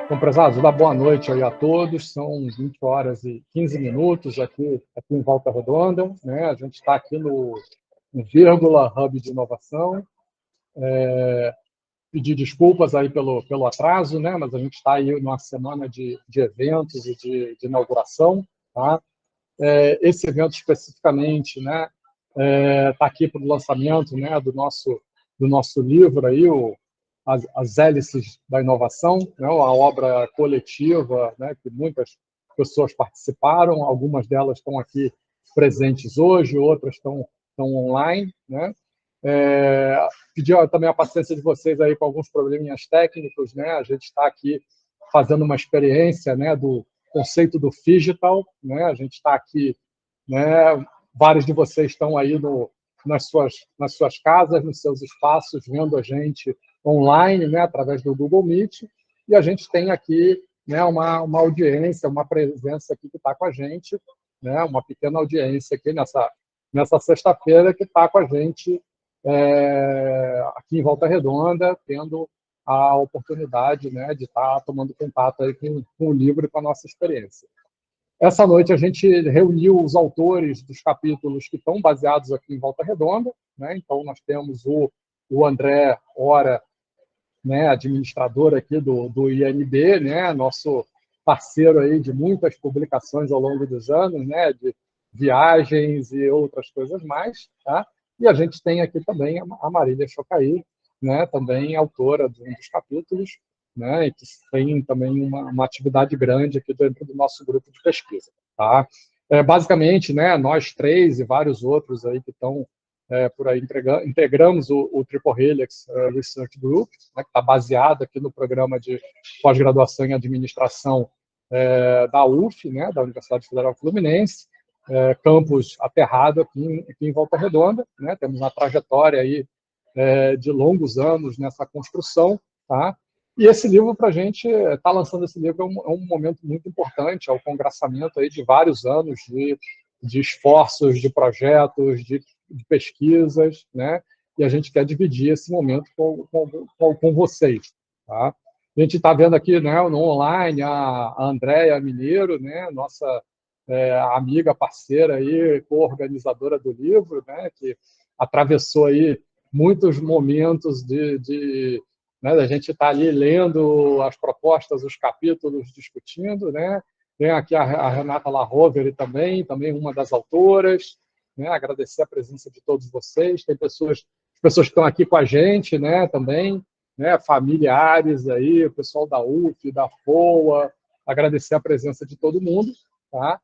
Bom, prezados, dá boa noite aí a todos. São 20 horas e 15 minutos aqui em Volta Redonda, né? A gente está aqui no Vírgula Hub de Inovação. Pedir desculpas aí pelo atraso, né? Mas a gente está aí numa semana de eventos e de inauguração, tá? Esse evento especificamente, né? Está aqui para o lançamento, né? Do nosso livro aí, as hélices da inovação, né, uma obra coletiva, né, que muitas pessoas participaram, algumas delas estão aqui presentes hoje, outras estão online, né? Pedir também a paciência de vocês aí com alguns probleminhas técnicos, né? A gente está aqui fazendo uma experiência, né, do conceito do digital, né? A gente está aqui, né? Vários de vocês estão aí nas suas casas, nos seus espaços, vendo a gente online, né, através do Google Meet, e a gente tem aqui, né, uma audiência, uma presença aqui que está com a gente, né, uma pequena audiência aqui nessa sexta-feira que está com a gente aqui em Volta Redonda, tendo a oportunidade, né, de estar tomando contato aí com o livro e com a nossa experiência. Essa noite a gente reuniu os autores dos capítulos que estão baseados aqui em Volta Redonda, né? Então nós temos o André Ora, né, administrador aqui do INB, né, nosso parceiro aí de muitas publicações ao longo dos anos, né, de viagens e outras coisas mais, tá? E a gente tem aqui também a Marília Chocaí, né, também autora de um dos capítulos, né, e que tem também uma atividade grande aqui dentro do nosso grupo de pesquisa, tá? Basicamente, né, nós três e vários outros aí que estão por aí, integramos o Triple Helix Research Group, né, que está baseado aqui no programa de pós-graduação em administração da UF, né, da Universidade Federal Fluminense, campus aterrado aqui em Volta Redonda, né? Temos uma trajetória aí de longos anos nessa construção, tá? E esse livro, para a gente, estar lançando esse livro é um momento muito importante, é o congressamento aí de vários anos de esforços, de projetos, de pesquisas, né? E a gente quer dividir esse momento com vocês, tá? A gente está vendo aqui, né, no online, a Andréia Mineiro, né, nossa amiga, parceira aí, co-organizadora do livro, né, que atravessou aí muitos momentos né, da gente estar ali lendo as propostas, os capítulos, discutindo, né? Tem aqui a Renata Laroveri também uma das autoras, né? Agradecer a presença de todos vocês. Tem pessoas que estão aqui com a gente, né? Também, né? Familiares aí, o pessoal da UF, da FOA. Agradecer a presença de todo mundo, tá?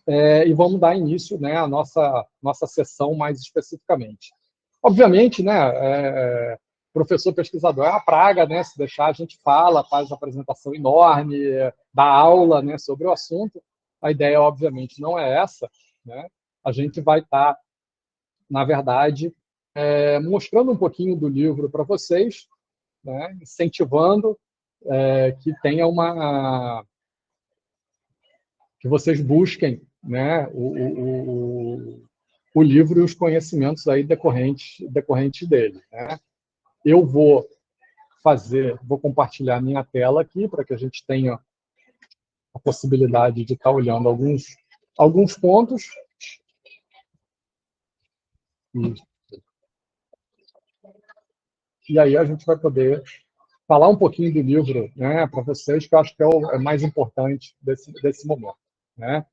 E vamos dar início, né, à nossa sessão mais especificamente. Obviamente, né, professor pesquisador é uma praga, né, se deixar a gente fala, faz apresentação enorme, dá aula, né, sobre o assunto. A ideia, obviamente, não é essa, né? A gente vai estar, na verdade, mostrando um pouquinho do livro para vocês, né, incentivando que tenha que vocês busquem, né, o livro e os conhecimentos aí decorrentes dele, né? Eu vou compartilhar minha tela aqui para que a gente tenha a possibilidade de estar olhando alguns pontos. E aí a gente vai poder falar um pouquinho do livro, né, para vocês, que eu acho que é mais importante desse momento, né?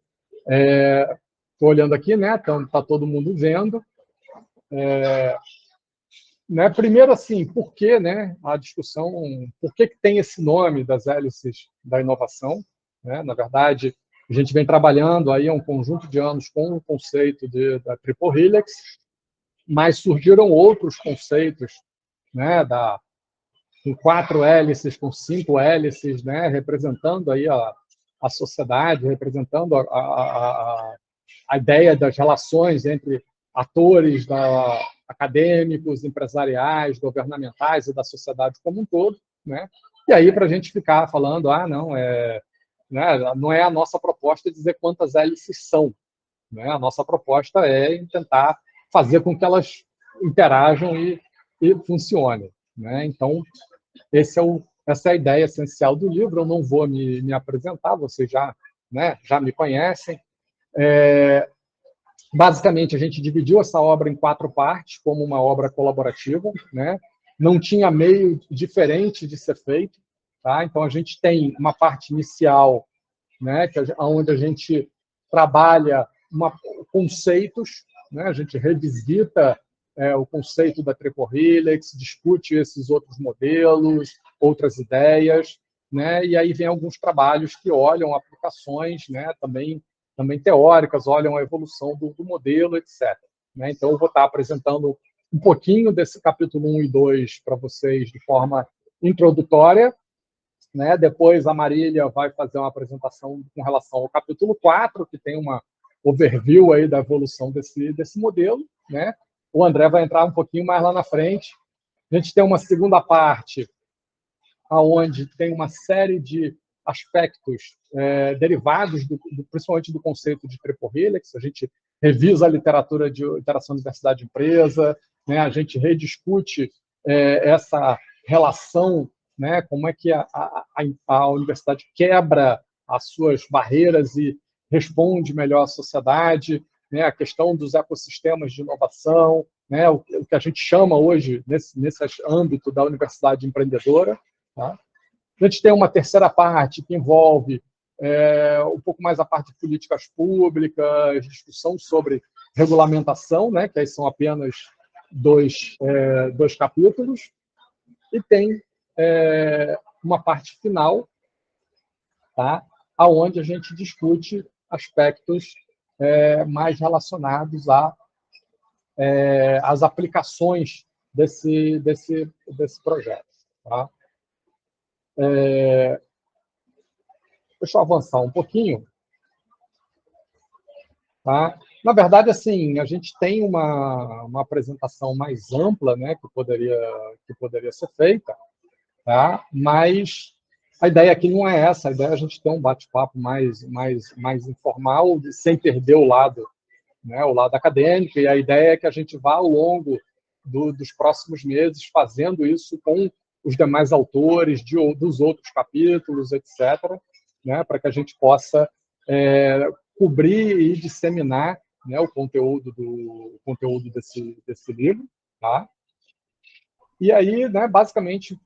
Estou olhando aqui, né? Então, está todo mundo vendo. Né? Primeiro, assim, por que, né, a discussão, por que tem esse nome das hélices da inovação? Né? Na verdade, a gente vem trabalhando aí há um conjunto de anos com o conceito da Triple Helix, mas surgiram outros conceitos, né, com 4 hélices, com 5 hélices, né, representando aí a sociedade, representando a ideia das relações entre atores acadêmicos, empresariais, governamentais e da sociedade como um todo, né? E aí, para a gente ficar falando, não, né, não é a nossa proposta dizer quantas hélices são, né? A nossa proposta é tentar fazer com que elas interajam e funcionem, né? Então, esse é essa é a ideia essencial do livro. Eu não vou me apresentar, vocês já me conhecem. Basicamente, a gente dividiu essa obra em 4 partes, como uma obra colaborativa, né? Não tinha meio diferente de ser feito, tá? Então, a gente tem uma parte inicial, né, onde a gente trabalha conceitos, né? A gente revisita o conceito da Triple Helix, discute esses outros modelos, outras ideias, né? E aí vem alguns trabalhos que olham aplicações, né, também teóricas, olham a evolução do modelo, etc. Né? Então, eu vou estar apresentando um pouquinho desse capítulo 1 e 2 para vocês de forma introdutória, né? Depois a Marília vai fazer uma apresentação com relação ao capítulo 4, que tem uma overview aí da evolução desse modelo, né? O André vai entrar um pouquinho mais lá na frente. A gente tem uma segunda parte, onde tem uma série de aspectos derivados, principalmente do conceito de Triple Helix. A gente revisa a literatura de interação universidade-empresa, né? A gente rediscute essa relação, né? Como é que a universidade quebra as suas barreiras e responde melhor à sociedade, né? A questão dos ecossistemas de inovação, né? O que a gente chama hoje, nesse âmbito da universidade empreendedora. Tá? A gente tem uma terceira parte que envolve um pouco mais a parte de políticas públicas, discussão sobre regulamentação, né, que aí são apenas dois capítulos, e tem uma parte final, tá, onde a gente discute aspectos mais relacionados às aplicações desse projeto. Tá? Deixa eu avançar um pouquinho. Tá? Na verdade, assim, a gente tem uma apresentação mais ampla, né, que poderia ser feita, tá? Mas a ideia aqui não é essa. A ideia é a gente ter um bate-papo mais informal, sem perder o lado, né, o lado acadêmico. E a ideia é que a gente vá ao longo dos próximos meses fazendo isso com os demais autores dos outros capítulos, etc., né, para que a gente possa cobrir e disseminar, né, o conteúdo desse livro. Tá? E aí, né, basicamente,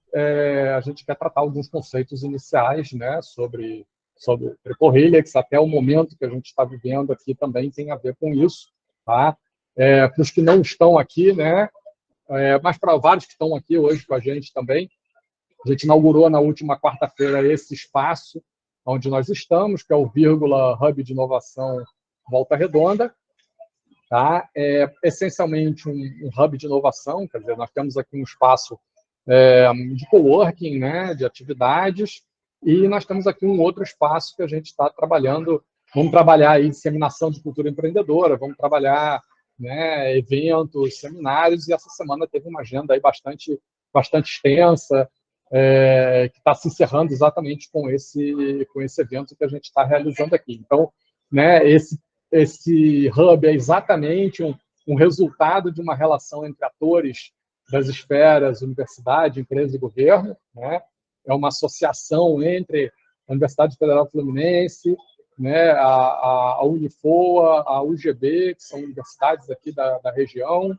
a gente quer tratar alguns conceitos iniciais, né, sobre Triple Helix. Até o momento que a gente está vivendo aqui também tem a ver com isso. Tá? Para os que não estão aqui, né, mas para vários que estão aqui hoje com a gente também, a gente inaugurou na última quarta-feira esse espaço onde nós estamos, que é o Vírgula Hub de Inovação Volta Redonda. Tá? É essencialmente um hub de inovação, quer dizer, nós temos aqui um espaço de coworking, né, de atividades, e nós temos aqui um outro espaço que a gente está trabalhando. Vamos trabalhar aí disseminação de cultura empreendedora, vamos trabalhar, né, eventos, seminários, e essa semana teve uma agenda aí bastante extensa, que está se encerrando exatamente com esse evento que a gente está realizando aqui. Então, né, esse hub é exatamente um resultado de uma relação entre atores das esferas, universidade, empresa e governo, né? É uma associação entre a Universidade Federal Fluminense, né, a Unifoa, a UGB, que são universidades aqui da região,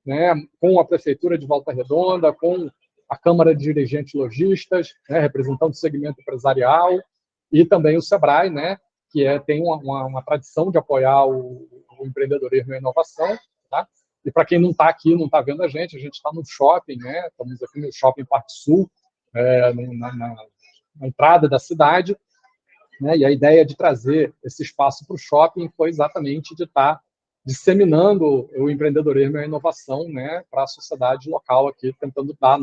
né, com a Prefeitura de Volta Redonda, com a Câmara de Dirigentes Lojistas, né, representando o segmento empresarial, e também o SEBRAE, né, que tem uma tradição de apoiar o empreendedorismo e a inovação. Tá? E para quem não está aqui, não está vendo a gente está no shopping, né? Estamos aqui no Shopping Parque Sul, na entrada da cidade, né? E a ideia de trazer esse espaço para o shopping foi exatamente de estar disseminando o empreendedorismo e a inovação, né, para a sociedade local aqui, tentando dar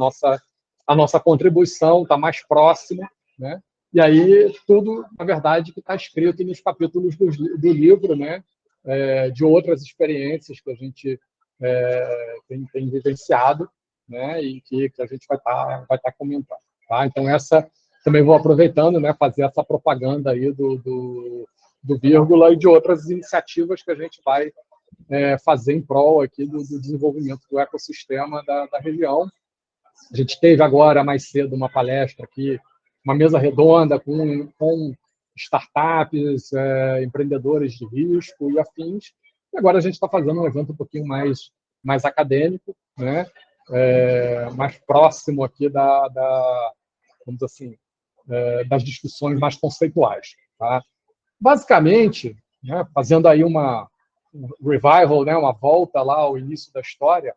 a nossa contribuição, estar mais próximo, né? E aí tudo, na verdade, que está escrito nos capítulos do livro, né, de outras experiências que a gente tem vivenciado, né, e que a gente vai estar comentando. Tá? Então, essa também vou aproveitando, né, fazer essa propaganda aí do Vírgula e de outras iniciativas que a gente vai fazer em prol aqui do desenvolvimento do ecossistema da região. A gente teve agora, mais cedo, uma palestra aqui, uma mesa redonda com startups, empreendedores de risco e afins. E agora a gente está fazendo um evento um pouquinho mais acadêmico, né? Mais próximo aqui vamos dizer assim, das discussões mais conceituais. Tá? Basicamente, né, fazendo aí um revival, né, uma volta lá ao início da história,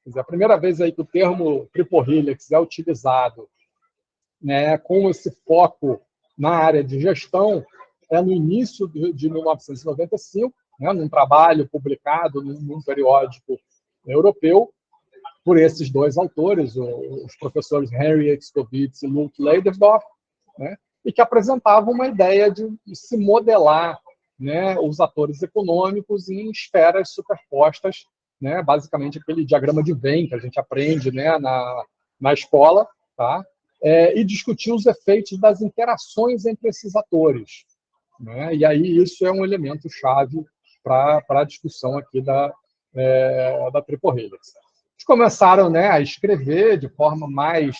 quer dizer, a primeira vez aí que o termo Triple Helix é utilizado, né, com esse foco na área de gestão é no início de 1995, né, num trabalho publicado num periódico europeu por esses dois autores, os professores Henry Hetzkovitz e Lutz Leiderdorf, né, e que apresentavam uma ideia de se modelar, né, os atores econômicos em esferas superpostas, né, basicamente aquele diagrama de Venn que a gente aprende, né, na escola, tá? E discutir os efeitos das interações entre esses atores. Né? E aí isso é um elemento chave para a discussão aqui da Triple Helix. Eles começaram, né, a escrever de forma mais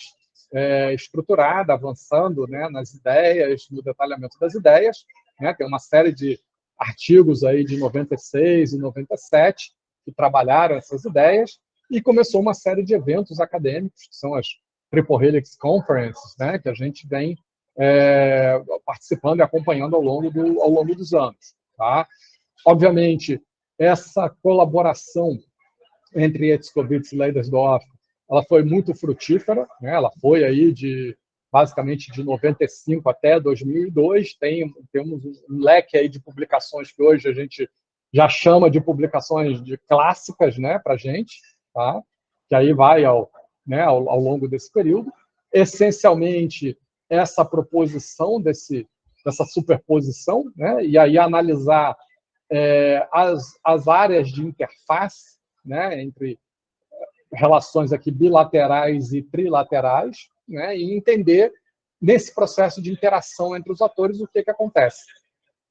estruturada, avançando, né, nas ideias, no detalhamento das ideias. Né? Tem uma série de artigos aí de 96 e 97 que trabalharam essas ideias, e começou uma série de eventos acadêmicos, que são as Triple Helix Conferences, né, que a gente vem participando e acompanhando ao longo dos anos. Tá? Obviamente, essa colaboração entre Hetzkovitz e Leiderdorf, ela foi muito frutífera, né? Ela foi aí basicamente de 95 até 2002, temos um leque aí de publicações que hoje a gente já chama de publicações clássicas, né, para a gente, tá? Que aí vai ao longo desse período. Essencialmente, essa proposição dessa superposição, né, e aí analisar as áreas de interface, né, entre relações aqui bilaterais e trilaterais, né, e entender nesse processo de interação entre os atores o que acontece.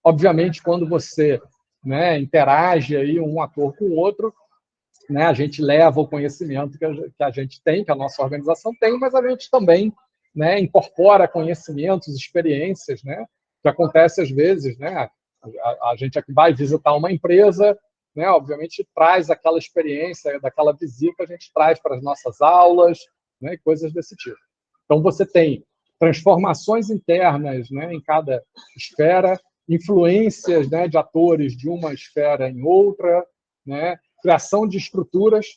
Obviamente, quando você, né, interage aí um ator com o outro, né, a gente leva o conhecimento que a gente tem, que a nossa organização tem, mas a gente também, né, incorpora conhecimentos, experiências, né, que acontece às vezes, né, a gente aqui vai visitar uma empresa, né, obviamente traz aquela experiência daquela visita, a gente traz para as nossas aulas, né, coisas desse tipo. Então você tem transformações internas, né, em cada esfera, influências, né, de atores de uma esfera em outra, né, criação de estruturas,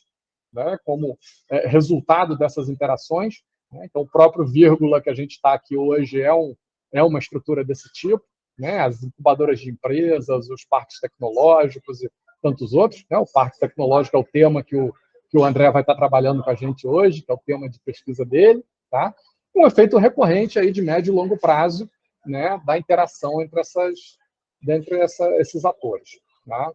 né, como resultado dessas interações. Né? Então, o próprio vírgula que a gente está aqui hoje é uma estrutura desse tipo. Né? As incubadoras de empresas, os parques tecnológicos e tantos outros. Né? O parque tecnológico é o tema que o André vai estar trabalhando com a gente hoje, que é o tema de pesquisa dele. Tá? Um efeito recorrente aí de médio e longo prazo, né, da interação entre esses atores. Tá?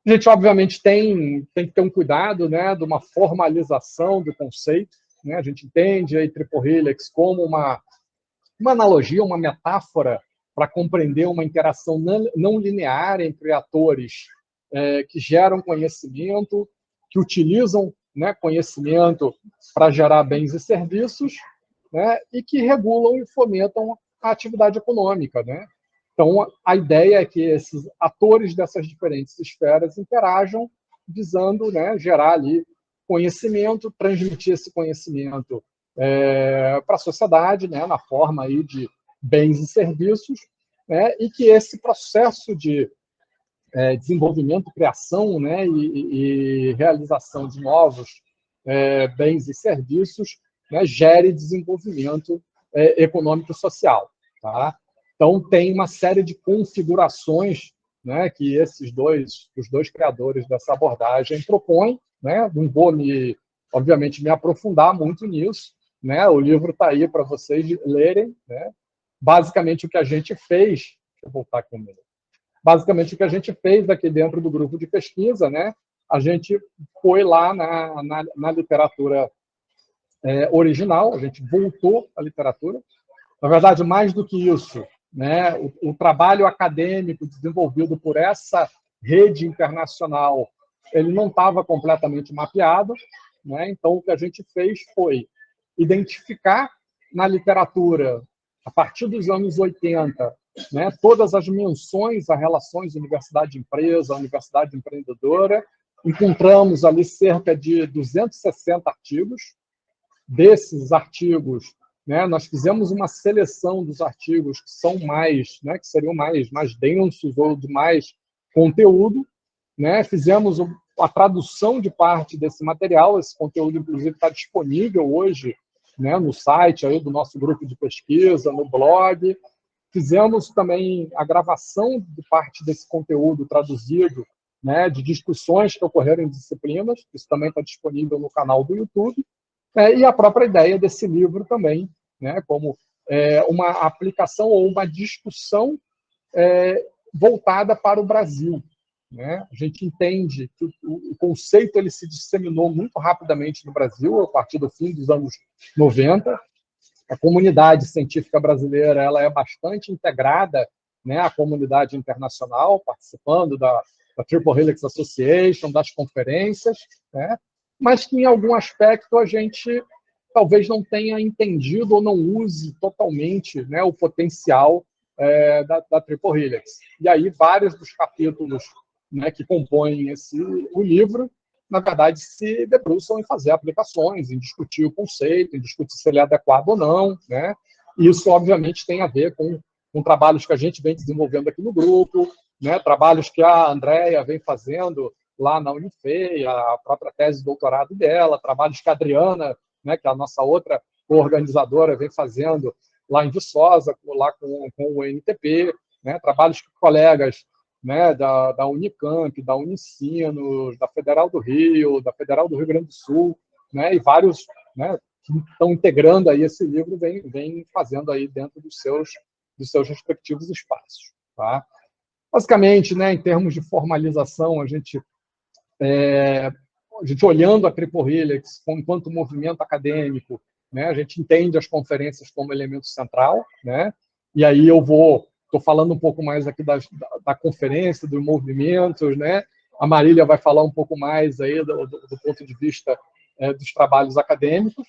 A gente, obviamente, tem que ter um cuidado, né, de uma formalização do conceito. Né? A gente entende a Triple Helix como uma analogia, uma metáfora para compreender uma interação não linear entre atores que geram conhecimento, que utilizam, né, conhecimento para gerar bens e serviços, né, e que regulam e fomentam a atividade econômica. Né? Então, a ideia é que esses atores dessas diferentes esferas interajam, visando, né, gerar ali conhecimento, transmitir esse conhecimento para a sociedade, né, na forma aí de bens e serviços, né, e que esse processo de desenvolvimento, criação, né, e realização de novos bens e serviços, né, gere desenvolvimento econômico e social. Tá? Então, tem uma série de configurações, né, que os dois criadores dessa abordagem propõem. Né? Não vou, obviamente, me aprofundar muito nisso. Né? O livro está aí para vocês lerem. Né? Basicamente, o que a gente fez... Deixa eu voltar aqui um minuto. Basicamente, o que a gente fez aqui dentro do grupo de pesquisa, né? A gente foi lá na literatura original, a gente voltou à literatura. Na verdade, mais do que isso, né, o trabalho acadêmico desenvolvido por essa rede internacional, ele não estava completamente mapeado. Né? Então, o que a gente fez foi identificar na literatura, a partir dos anos 80, né, todas as menções a relações universidade-empresa, universidade empreendedora. Encontramos ali cerca de 260 artigos. Desses artigos, né, nós fizemos uma seleção dos artigos que são mais, né, que seriam mais densos ou de mais conteúdo, né? Fizemos a tradução de parte desse material. Esse conteúdo, inclusive, está disponível hoje, né, no site aí do nosso grupo de pesquisa, no blog. Fizemos também a gravação de parte desse conteúdo traduzido, né, de discussões que ocorreram em disciplinas. Isso também está disponível no canal do YouTube. E a própria ideia desse livro também, né, como uma aplicação ou uma discussão voltada para o Brasil. Né? A gente entende que o conceito ele se disseminou muito rapidamente no Brasil, a partir do fim dos anos 90. A comunidade científica brasileira ela é bastante integrada, né, à comunidade internacional, participando da Triple Helix Association, das conferências, né? Mas que, em algum aspecto, a gente talvez não tenha entendido ou não use totalmente, né, o potencial da Triple Helix. E aí, vários dos capítulos, né, que compõem o livro, na verdade, se debruçam em fazer aplicações, em discutir o conceito, em discutir se ele é adequado ou não. Né? E isso, obviamente, tem a ver com trabalhos que a gente vem desenvolvendo aqui no grupo, né? Trabalhos que a Andrea vem fazendo lá na Unifei, a própria tese de doutorado dela, trabalhos que a Adriana, né, que é a nossa outra organizadora, vem fazendo lá em Viçosa, lá com o NTP, né? Trabalhos que colegas, né, da Unicamp, da Unicinos, da Federal do Rio Grande do Sul, né, e vários, né, que estão integrando aí esse livro, vem fazendo aí dentro dos seus respectivos espaços. Tá? Basicamente, né, em termos de formalização, a gente olhando a Triple Helix enquanto movimento acadêmico, né, a gente entende as conferências como elemento central, né, e aí estou falando um pouco mais aqui da conferência, dos movimentos, né? A Marília vai falar um pouco mais aí do ponto de vista dos trabalhos acadêmicos.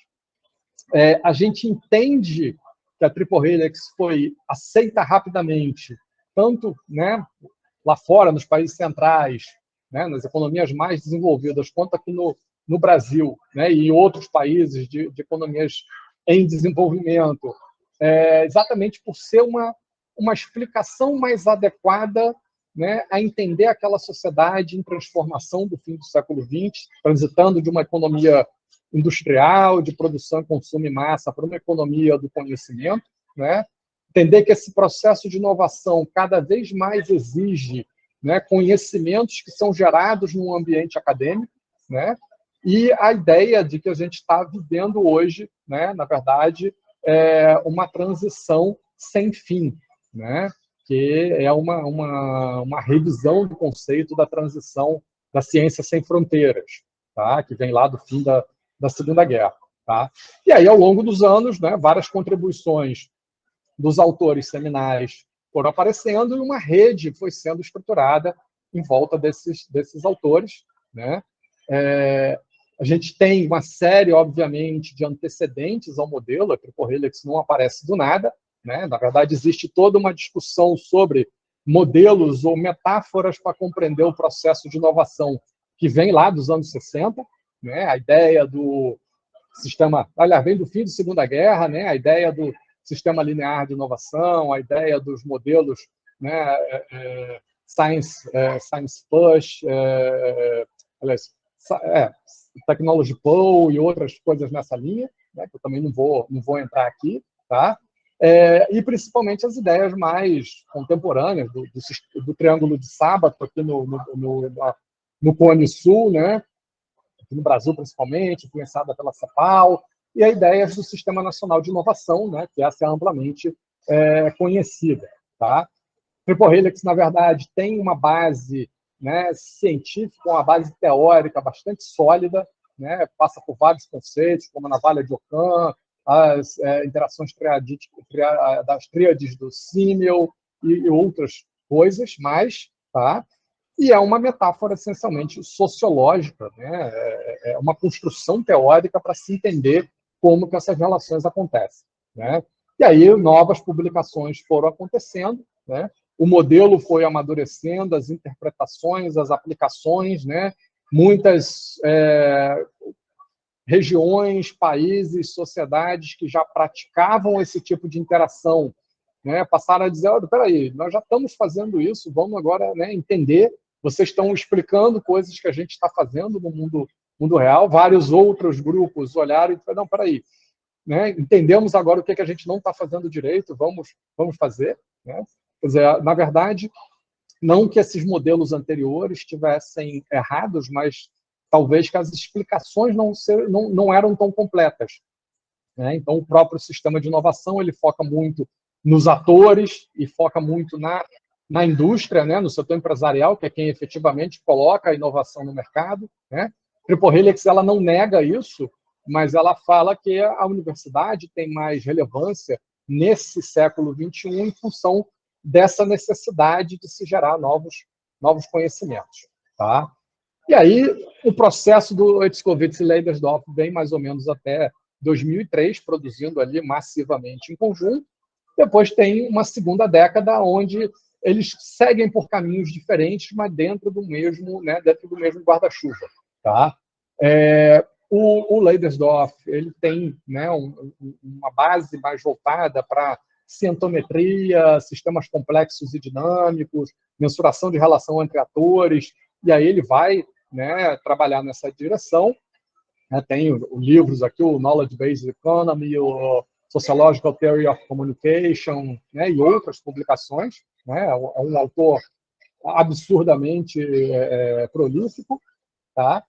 A gente entende que a Triple Helix foi aceita rapidamente, tanto, né, lá fora, nos países centrais, né, nas economias mais desenvolvidas, quanto aqui no Brasil, né, e em outros países de economias em desenvolvimento, exatamente por ser uma explicação mais adequada, né, a entender aquela sociedade em transformação do fim do século XX, transitando de uma economia industrial, de produção, consumo e massa, para uma economia do conhecimento, né? Entender que esse processo de inovação cada vez mais exige, né, conhecimentos que são gerados num ambiente acadêmico, né? E a ideia de que a gente está vivendo hoje, né, na verdade, uma transição sem fim, né? Que é uma revisão do conceito da transição da ciência sem fronteiras, tá? Que vem lá do fim da Segunda Guerra. Tá? E aí, ao longo dos anos, né, várias contribuições dos autores seminais foram aparecendo e uma rede foi sendo estruturada em volta desses autores. Né? A gente tem uma série, obviamente, de antecedentes ao modelo. A Triple Helix não aparece do nada. Né? Na verdade, existe toda uma discussão sobre modelos ou metáforas para compreender o processo de inovação que vem lá dos anos 60. Né? A ideia do sistema, aliás, vem do fim da Segunda Guerra, né? A ideia do sistema linear de inovação, a ideia dos modelos, né, Science Push, aliás, Technology Pull e outras coisas nessa linha, né, que eu também não vou entrar aqui, tá? E principalmente as ideias mais contemporâneas do Triângulo de Sábato aqui no Cone Sul, né? Aqui no Brasil principalmente, influenciada pela CEPAL, e a ideia do Sistema Nacional de Inovação, né, que essa é amplamente conhecida. Tá? Triple Helix, na verdade, tem uma base, né, científica, uma base teórica bastante sólida, né, passa por vários conceitos, como a navalha de Ockham, as interações das tríades do Simmel e outras coisas mais, tá? E é uma metáfora essencialmente sociológica, né? É uma construção teórica para se entender como que essas relações acontecem, né? E aí novas publicações foram acontecendo, né? O modelo foi amadurecendo, as interpretações, as aplicações, né? Muitas regiões, países, sociedades que já praticavam esse tipo de interação, né, passaram a dizer, olha, peraí, nós já estamos fazendo isso, vamos agora, né, entender, vocês estão explicando coisas que a gente está fazendo no mundo real, vários outros grupos olharam e falaram, não, peraí, né, entendemos agora o que a gente não está fazendo direito, vamos fazer, né? Quer dizer, na verdade, não que esses modelos anteriores estivessem errados, mas talvez que as explicações não eram tão completas, né? Então, o próprio sistema de inovação ele foca muito nos atores e foca muito na indústria, né? No setor empresarial, que é quem efetivamente coloca a inovação no mercado, né? Triple Helix ela não nega isso, mas ela fala que a universidade tem mais relevância nesse século XXI em função dessa necessidade de se gerar novos conhecimentos, tá? E aí, o processo do Hetzkovits e Leidersdorf vem mais ou menos até 2003, produzindo ali massivamente em conjunto. Depois tem uma segunda década onde eles seguem por caminhos diferentes, mas dentro do mesmo, né, guarda-chuva, tá? O Leidersdorf ele tem, né, uma base mais voltada para cientometria, sistemas complexos e dinâmicos, mensuração de relação entre atores, e aí ele vai, né, trabalhar nessa direção. Tem livros aqui, o Knowledge Based Economy, o Sociological Theory of Communication, né, e outras publicações. Né, é um autor absurdamente prolífico. Tá?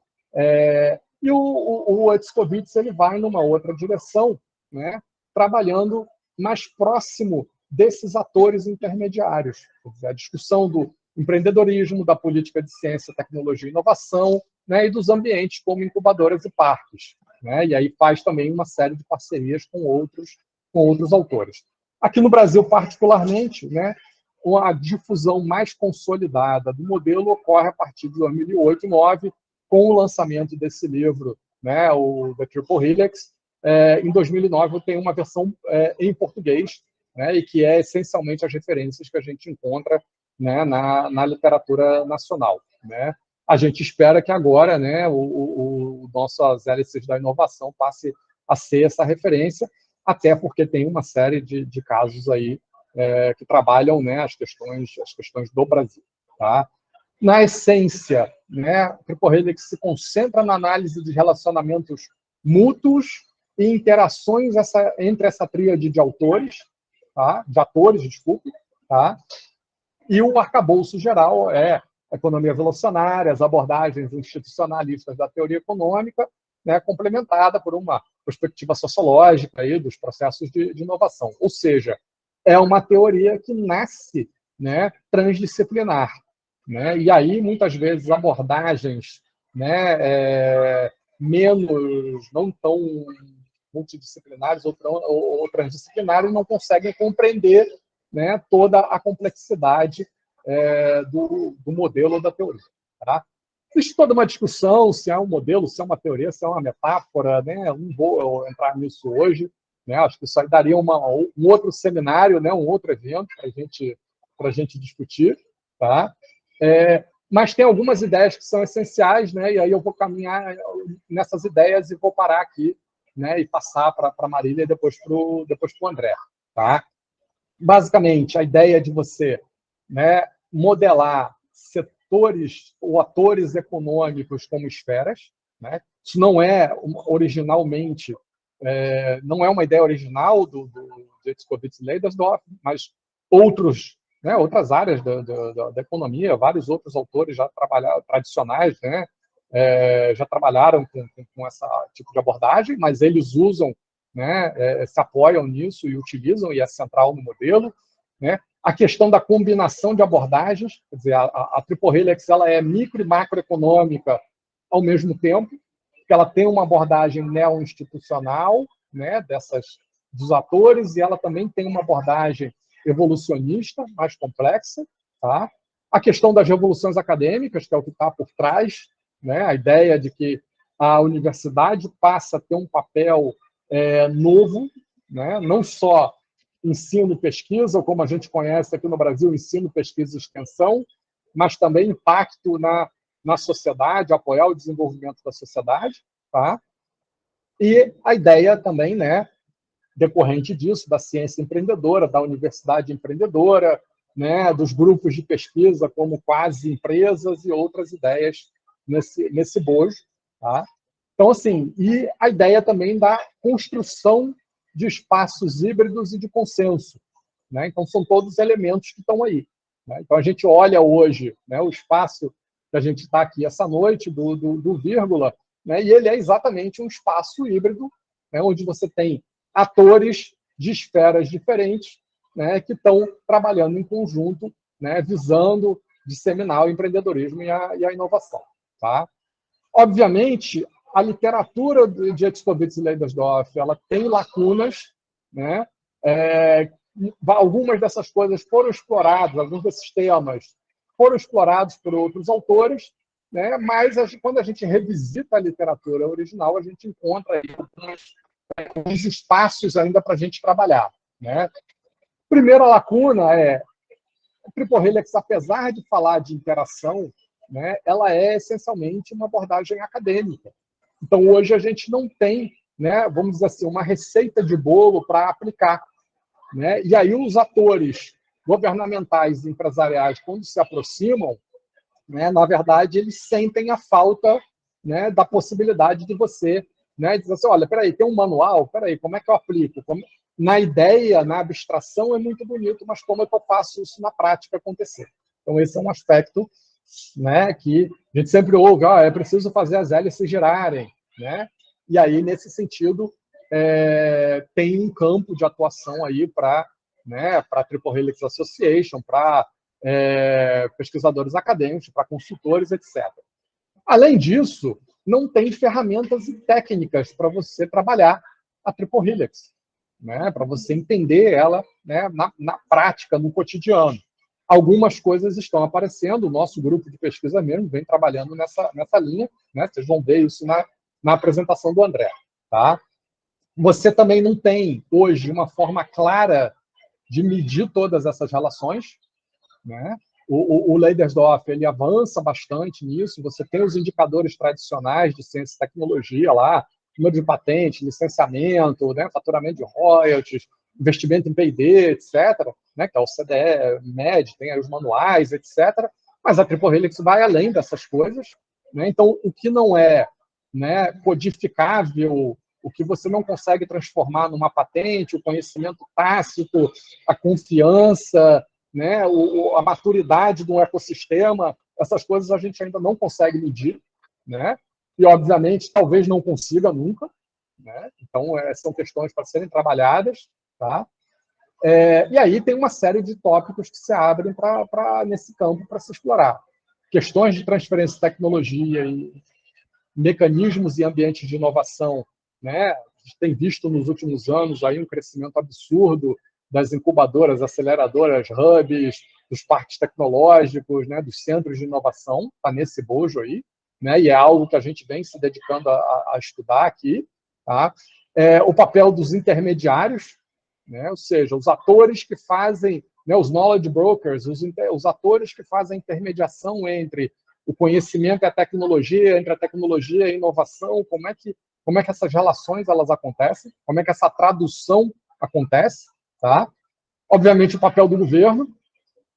E o Hetzkovits ele vai numa outra direção, né, trabalhando mais próximo desses atores intermediários. A discussão do empreendedorismo, da política de ciência, tecnologia e inovação, né, e dos ambientes como incubadoras e parques. Né, e aí faz também uma série de parcerias com outros autores. Aqui no Brasil, particularmente, né, a difusão mais consolidada do modelo ocorre a partir de 2008 e 2009, com o lançamento desse livro, né, o The Triple Helix. Em 2009, eu tenho uma versão em português, né, e que é essencialmente as referências que a gente encontra, né, na literatura nacional. Né. A gente espera que agora, né, o nossas hélices da inovação passe a ser essa referência, até porque tem uma série de casos aí que trabalham, né, as questões do Brasil. Tá? Na essência, né, o Triple Helix se concentra na análise de relacionamentos mútuos e interações entre essa tríade de autores, tá? Tá? E o arcabouço geral é a economia velocionária, as abordagens institucionalistas da teoria econômica, né, complementada por uma perspectiva sociológica aí dos processos de inovação. Ou seja, é uma teoria que nasce, né, transdisciplinar. Né? E aí, muitas vezes, abordagens, né, não tão multidisciplinares ou transdisciplinares não conseguem compreender, né, toda a complexidade do modelo ou da teoria. Tá? Existe toda uma discussão se é um modelo, se é uma teoria, se é uma metáfora. Né? Não vou entrar nisso hoje. Né? Acho que isso aí daria um outro seminário, né? Um outro evento para a gente discutir. Tá? Mas tem algumas ideias que são essenciais, né? E aí eu vou caminhar nessas ideias e vou parar aqui, né? E passar para a Marília e depois para o André. Tá? Basicamente, a ideia de você, né, modelar setores ou atores econômicos como esferas. Né? Isso não é originalmente, não é uma ideia original do Hetzkovits e Leidersdorf, mas outras áreas da economia, vários outros autores já trabalharam, tradicionais, né, já trabalharam com esse tipo de abordagem, mas eles usam, né, se apoiam nisso e utilizam, e é central no modelo. Né. A questão da combinação de abordagens, quer dizer, a Triple Helix ela é micro e macroeconômica ao mesmo tempo, que ela tem uma abordagem neo-institucional, né, dos atores, e ela também tem uma abordagem evolucionista, mais complexa. Tá? A questão das revoluções acadêmicas, que é o que está por trás, né? A ideia de que a universidade passa a ter um papel novo, né? Não só ensino e pesquisa, como a gente conhece aqui no Brasil, ensino, pesquisa e extensão, mas também impacto na sociedade, apoiar o desenvolvimento da sociedade, tá? E a ideia também, né, decorrente disso, da ciência empreendedora, da universidade empreendedora, né, dos grupos de pesquisa como quase empresas e outras ideias nesse bojo, tá? Então, assim, e a ideia também da construção de espaços híbridos e de consenso, né? Então, são todos elementos que estão aí, né? Então, a gente olha hoje, né, o espaço que a gente está aqui essa noite, do Vírgula, né, e ele é exatamente um espaço híbrido, né, onde você tem atores de esferas diferentes, né, que estão trabalhando em conjunto, né, visando disseminar o empreendedorismo e a inovação. Tá? Obviamente, a literatura de Hetzkovitz e Leidersdorf, ela tem lacunas, né? Algumas dessas coisas foram exploradas, alguns desses temas foram explorados por outros autores, né? Mas quando a gente revisita a literatura original, a gente encontra aí alguns espaços ainda para a gente trabalhar, né? Primeira lacuna o Triple Helix, apesar de falar de interação, né, ela é essencialmente uma abordagem acadêmica. Então, hoje a gente não tem, né, vamos dizer assim, uma receita de bolo para aplicar, né? E aí os atores governamentais e empresariais, quando se aproximam, né, na verdade, eles sentem a falta, né, da possibilidade de você, né, dizer assim, olha, peraí, tem um manual, peraí, como é que eu aplico? Na ideia, na abstração, é muito bonito, mas como é que eu faço isso na prática acontecer? Então, esse é um aspecto, né, que a gente sempre ouve, é preciso fazer as hélices girarem, né? E aí, nesse sentido, tem um campo de atuação aí para, né, para a Triple Helix Association, para pesquisadores acadêmicos, para consultores, etc. Além disso, não tem ferramentas e técnicas para você trabalhar a Triple Helix, né, para você entender ela, né, na prática, no cotidiano. Algumas coisas estão aparecendo, o nosso grupo de pesquisa mesmo vem trabalhando nessa linha, né, vocês vão ver isso na apresentação do André. Tá? Você também não tem, hoje, uma forma clara de medir todas essas relações, né? O Leidersdorf, ele avança bastante nisso, você tem os indicadores tradicionais de ciência e tecnologia lá, número de patente, licenciamento, né, faturamento de royalties, investimento em P&D, etc., né, que é o CDE, MED, tem aí os manuais, etc., mas a Triple Helix vai além dessas coisas, né? Então, o que não é, né, codificável, o que você não consegue transformar numa patente, o conhecimento tácito, a confiança, né, a maturidade de um ecossistema, essas coisas a gente ainda não consegue medir, né? E, obviamente, talvez não consiga nunca, né? Então, são questões para serem trabalhadas, tá? E aí tem uma série de tópicos que se abrem nesse campo para se explorar. Questões de transferência de tecnologia e mecanismos e ambientes de inovação, né? A gente tem visto nos últimos anos aí um crescimento absurdo das incubadoras, aceleradoras, hubs, dos parques tecnológicos, né? Dos centros de inovação, está nesse bojo aí, né? E é algo que a gente vem se dedicando a estudar aqui. Tá? O papel dos intermediários, né? Ou seja, os atores que fazem, né? Os knowledge brokers, os atores que fazem a intermediação entre o conhecimento e a tecnologia, entre a tecnologia e a inovação, como é que essas relações elas acontecem, como é que essa tradução acontece, tá? Obviamente, o papel do governo,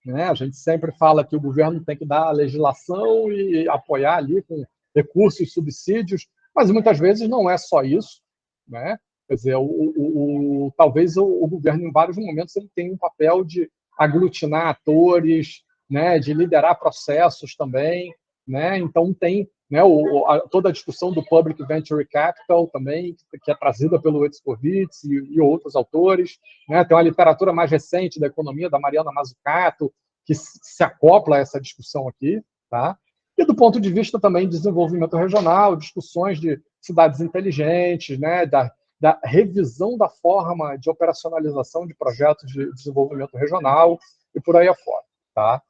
né? A gente sempre fala que o governo tem que dar a legislação e apoiar ali com recursos, subsídios, mas muitas vezes não é só isso, né? Quer dizer, talvez o governo, em vários momentos, ele tem um papel de aglutinar atores, né? De liderar processos também, né? Então, tem, né, toda a discussão do Public Venture Capital também, que é trazida pelo Hetzkovitz e outros autores, né? Tem uma literatura mais recente da economia, da Mariana Mazzucato, que se acopla a essa discussão aqui, tá? E do ponto de vista também de desenvolvimento regional, discussões de cidades inteligentes, né? Da revisão da forma de operacionalização de projetos de desenvolvimento regional e por aí afora, tá?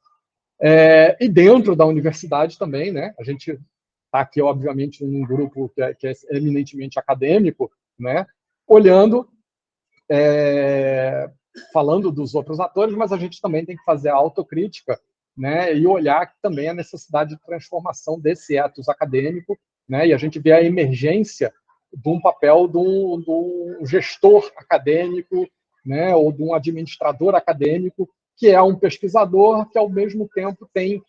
E dentro da universidade também, né? A gente está aqui, obviamente, num grupo que é eminentemente acadêmico, né? olhando, falando dos outros atores, mas a gente também tem que fazer a autocrítica, né, e olhar também a necessidade de transformação desse ethos acadêmico, né, e a gente vê a emergência de um papel de um gestor acadêmico, né, ou de um administrador acadêmico, que é um pesquisador que, ao mesmo tempo, tem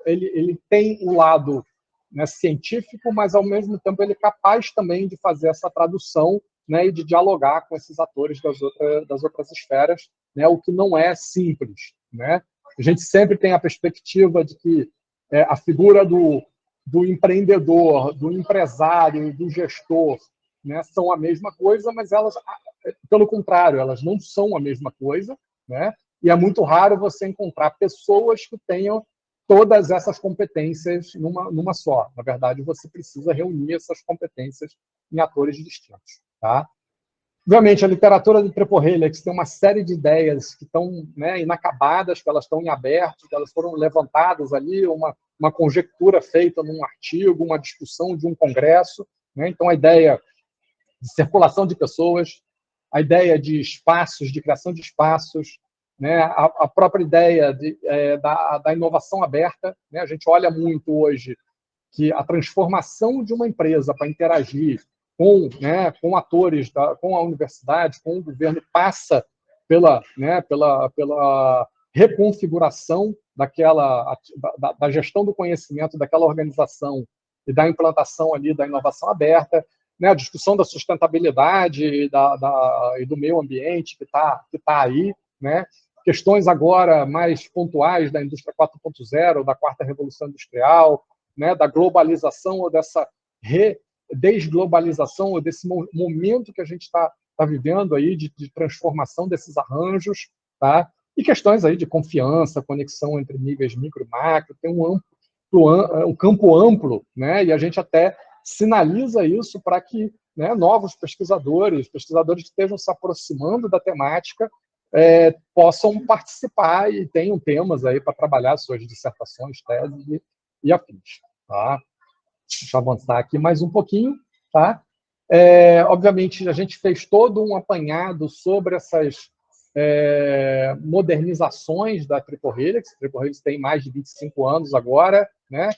ele tem um lado, né, científico, mas, ao mesmo tempo, ele é capaz também de fazer essa tradução, né, e de dialogar com esses atores das outras esferas, né, o que não é simples. Né? A gente sempre tem a perspectiva de que a figura do empreendedor, do empresário, do gestor, né, são a mesma coisa, mas elas, pelo contrário, elas não são a mesma coisa, né? E é muito raro você encontrar pessoas que tenham todas essas competências numa só. Na verdade, você precisa reunir essas competências em atores distintos. Tá? Obviamente, a literatura de Treporrelix tem uma série de ideias que estão, né, inacabadas, que elas estão em aberto, que elas foram levantadas ali, uma conjectura feita num artigo, uma discussão de um congresso. Né? Então, a ideia de circulação de pessoas, a ideia de espaços, de criação de espaços, né? A própria ideia da inovação aberta. Né? A gente olha muito hoje que a transformação de uma empresa para interagir com atores, com a universidade, com o governo, passa pela reconfiguração da gestão do conhecimento daquela organização e da implantação ali da inovação aberta, né? A discussão da sustentabilidade e do meio ambiente que tá aí, né? Questões agora mais pontuais da indústria 4.0, da quarta revolução industrial, né, da globalização ou dessa desglobalização, ou desse momento que a gente está vivendo aí de transformação desses arranjos, tá? E questões aí de confiança, conexão entre níveis micro e macro, tem um campo amplo, né? E a gente até sinaliza isso para que, né, novos pesquisadores que estejam se aproximando da temática, possam participar e tenham temas aí para trabalhar suas dissertações, teses e afins. Tá? Deixa eu avançar aqui mais um pouquinho. Tá? Obviamente, a gente fez todo um apanhado sobre essas modernizações da Treporrelix. A Treporrelix tem mais de 25 anos agora, né?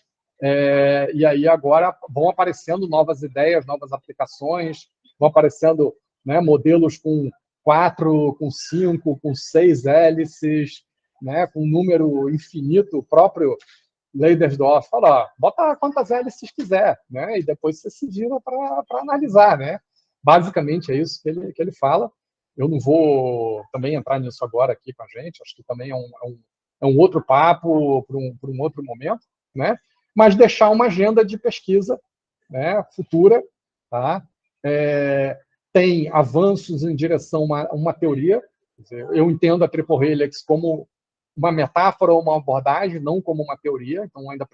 E aí agora vão aparecendo novas ideias, novas aplicações, vão aparecendo, né, modelos com 4, com 5, com 6 hélices, né, com um número infinito. O próprio Leidersdorf fala, bota quantas hélices quiser, né, e depois você se vira para analisar. Né? Basicamente é isso que ele fala. Eu não vou também entrar nisso agora aqui com a gente, acho que também é um outro papo para um outro momento, né? Mas deixar uma agenda de pesquisa, né, futura. Tá? Tem avanços em direção a uma teoria. Quer dizer, eu entendo a Treporrelix como uma metáfora ou uma abordagem, não como uma teoria. Então, ainda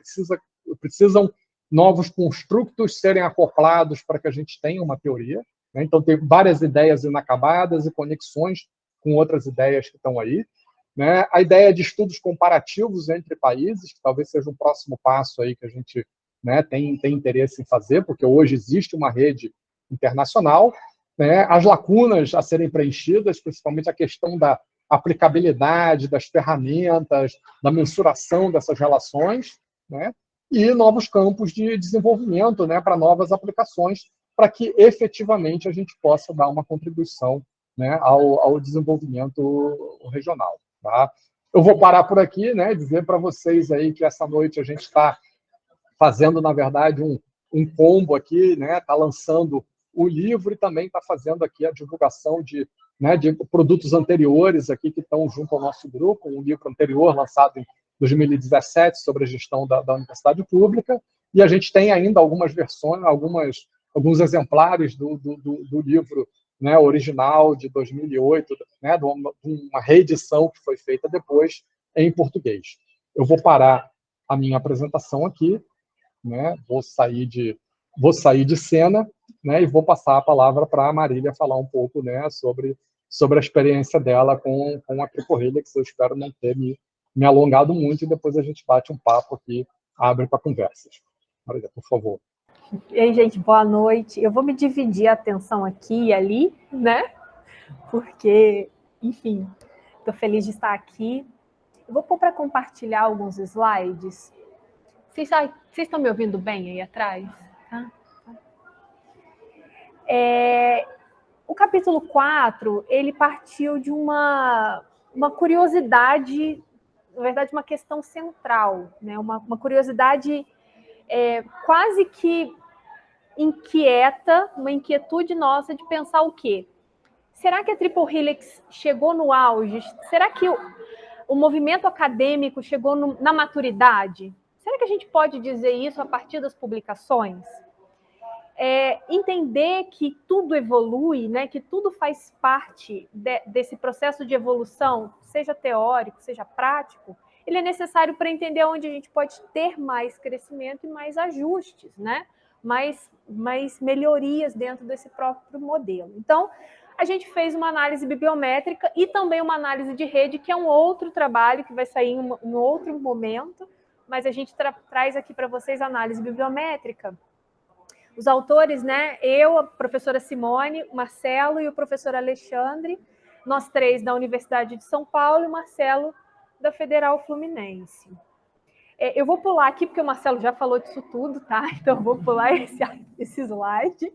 precisam novos construtos serem acoplados para que a gente tenha uma teoria. Né? Então, tem várias ideias inacabadas e conexões com outras ideias que estão aí. Né? A ideia de estudos comparativos entre países, que talvez seja um próximo passo aí que a gente, né, tem interesse em fazer, porque hoje existe uma rede internacional. Né? As lacunas a serem preenchidas, principalmente a questão da aplicabilidade, das ferramentas, da mensuração dessas relações, né? E novos campos de desenvolvimento, né, para novas aplicações, para que efetivamente a gente possa dar uma contribuição, né, ao desenvolvimento regional. Tá? Eu vou parar por aqui, né, dizer para vocês aí que essa noite a gente está fazendo, na verdade, um combo aqui, né, está lançando o livro e também está fazendo aqui a divulgação de produtos anteriores aqui que estão junto ao nosso grupo, um livro anterior lançado em 2017 sobre a gestão da universidade pública, e a gente tem ainda algumas versões, alguns exemplares do livro, né, original de 2008, né, de uma reedição que foi feita depois em português. Eu vou parar a minha apresentação aqui, né, vou sair de cena, né, e vou passar a palavra para a Marília falar um pouco, né, sobre a experiência dela com a Treporrelix. Eu espero não ter me alongado muito, e depois a gente bate um papo aqui, abre para conversas. Marília, por favor. E aí, gente, boa noite. Eu vou me dividir a atenção aqui e ali, né? Porque, enfim, estou feliz de estar aqui. Eu vou pôr para compartilhar alguns slides. Vocês estão me ouvindo bem aí atrás? Tá? O capítulo 4, ele partiu de uma curiosidade, na verdade, uma questão central, né? Uma curiosidade quase que inquieta, uma inquietude nossa de pensar o quê? Será que a Triple Helix chegou no auge? Será que o movimento acadêmico chegou na maturidade? Será que a gente pode dizer isso a partir das publicações? Entender que tudo evolui, né, que tudo faz parte desse processo de evolução, seja teórico, seja prático, ele é necessário para entender onde a gente pode ter mais crescimento e mais ajustes, né? mais melhorias dentro desse próprio modelo. Então, a gente fez uma análise bibliométrica e também uma análise de rede, que é um outro trabalho que vai sair em um outro momento, mas a gente traz aqui para vocês a análise bibliométrica. Os autores, né? Eu, a professora Simone, o Marcelo e o professor Alexandre, nós três da Universidade de São Paulo e o Marcelo da Federal Fluminense. Eu vou pular aqui, porque o Marcelo já falou disso tudo, tá? Então, eu vou pular esse slide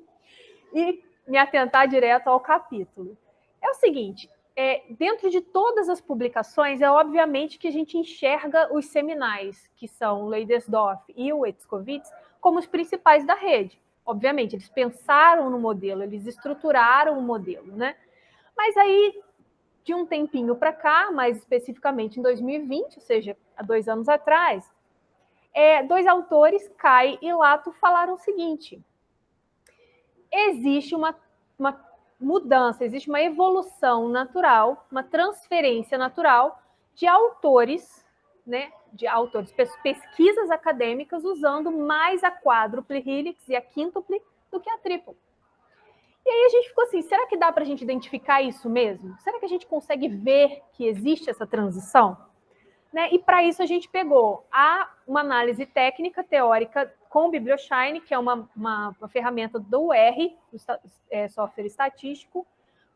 e me atentar direto ao capítulo. É o seguinte, dentro de todas as publicações, obviamente que a gente enxerga os seminais, que são o Leidesdorff e o Etzkovitz, como os principais da rede. Obviamente, eles pensaram no modelo, eles estruturaram o modelo, né? Mas aí, de um tempinho para cá, mais especificamente em 2020, ou seja, há 2 anos atrás, 2 autores, Kai e Lato, falaram o seguinte: existe uma mudança, existe uma evolução natural, uma transferência natural de autores, né, pesquisas acadêmicas usando mais a quádruple helix e a quíntuple do que a tríplice. E aí a gente ficou assim, será que dá para a gente identificar isso mesmo? Será que a gente consegue ver que existe essa transição? Né? E para isso a gente pegou uma análise técnica, teórica, com o BiblioShine, que é uma ferramenta do UR, software estatístico,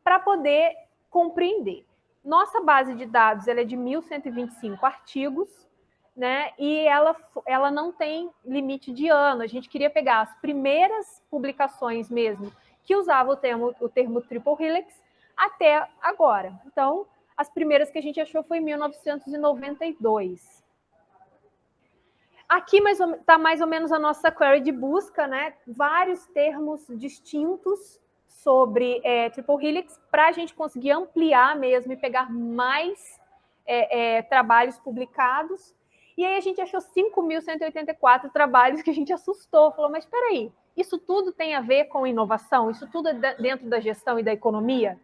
para poder compreender. Nossa base de dados ela é de 1.125 artigos, né? E ela não tem limite de ano. A gente queria pegar as primeiras publicações mesmo que usavam o termo Triple Helix até agora. Então, as primeiras que a gente achou foi em 1992. Aqui está mais ou menos a nossa query de busca, né? Vários termos distintos sobre Triple Helix para a gente conseguir ampliar mesmo e pegar mais trabalhos publicados. E aí a gente achou 5.184 trabalhos que a gente assustou. Falou, mas espera aí, isso tudo tem a ver com inovação? Isso tudo é dentro da gestão e da economia?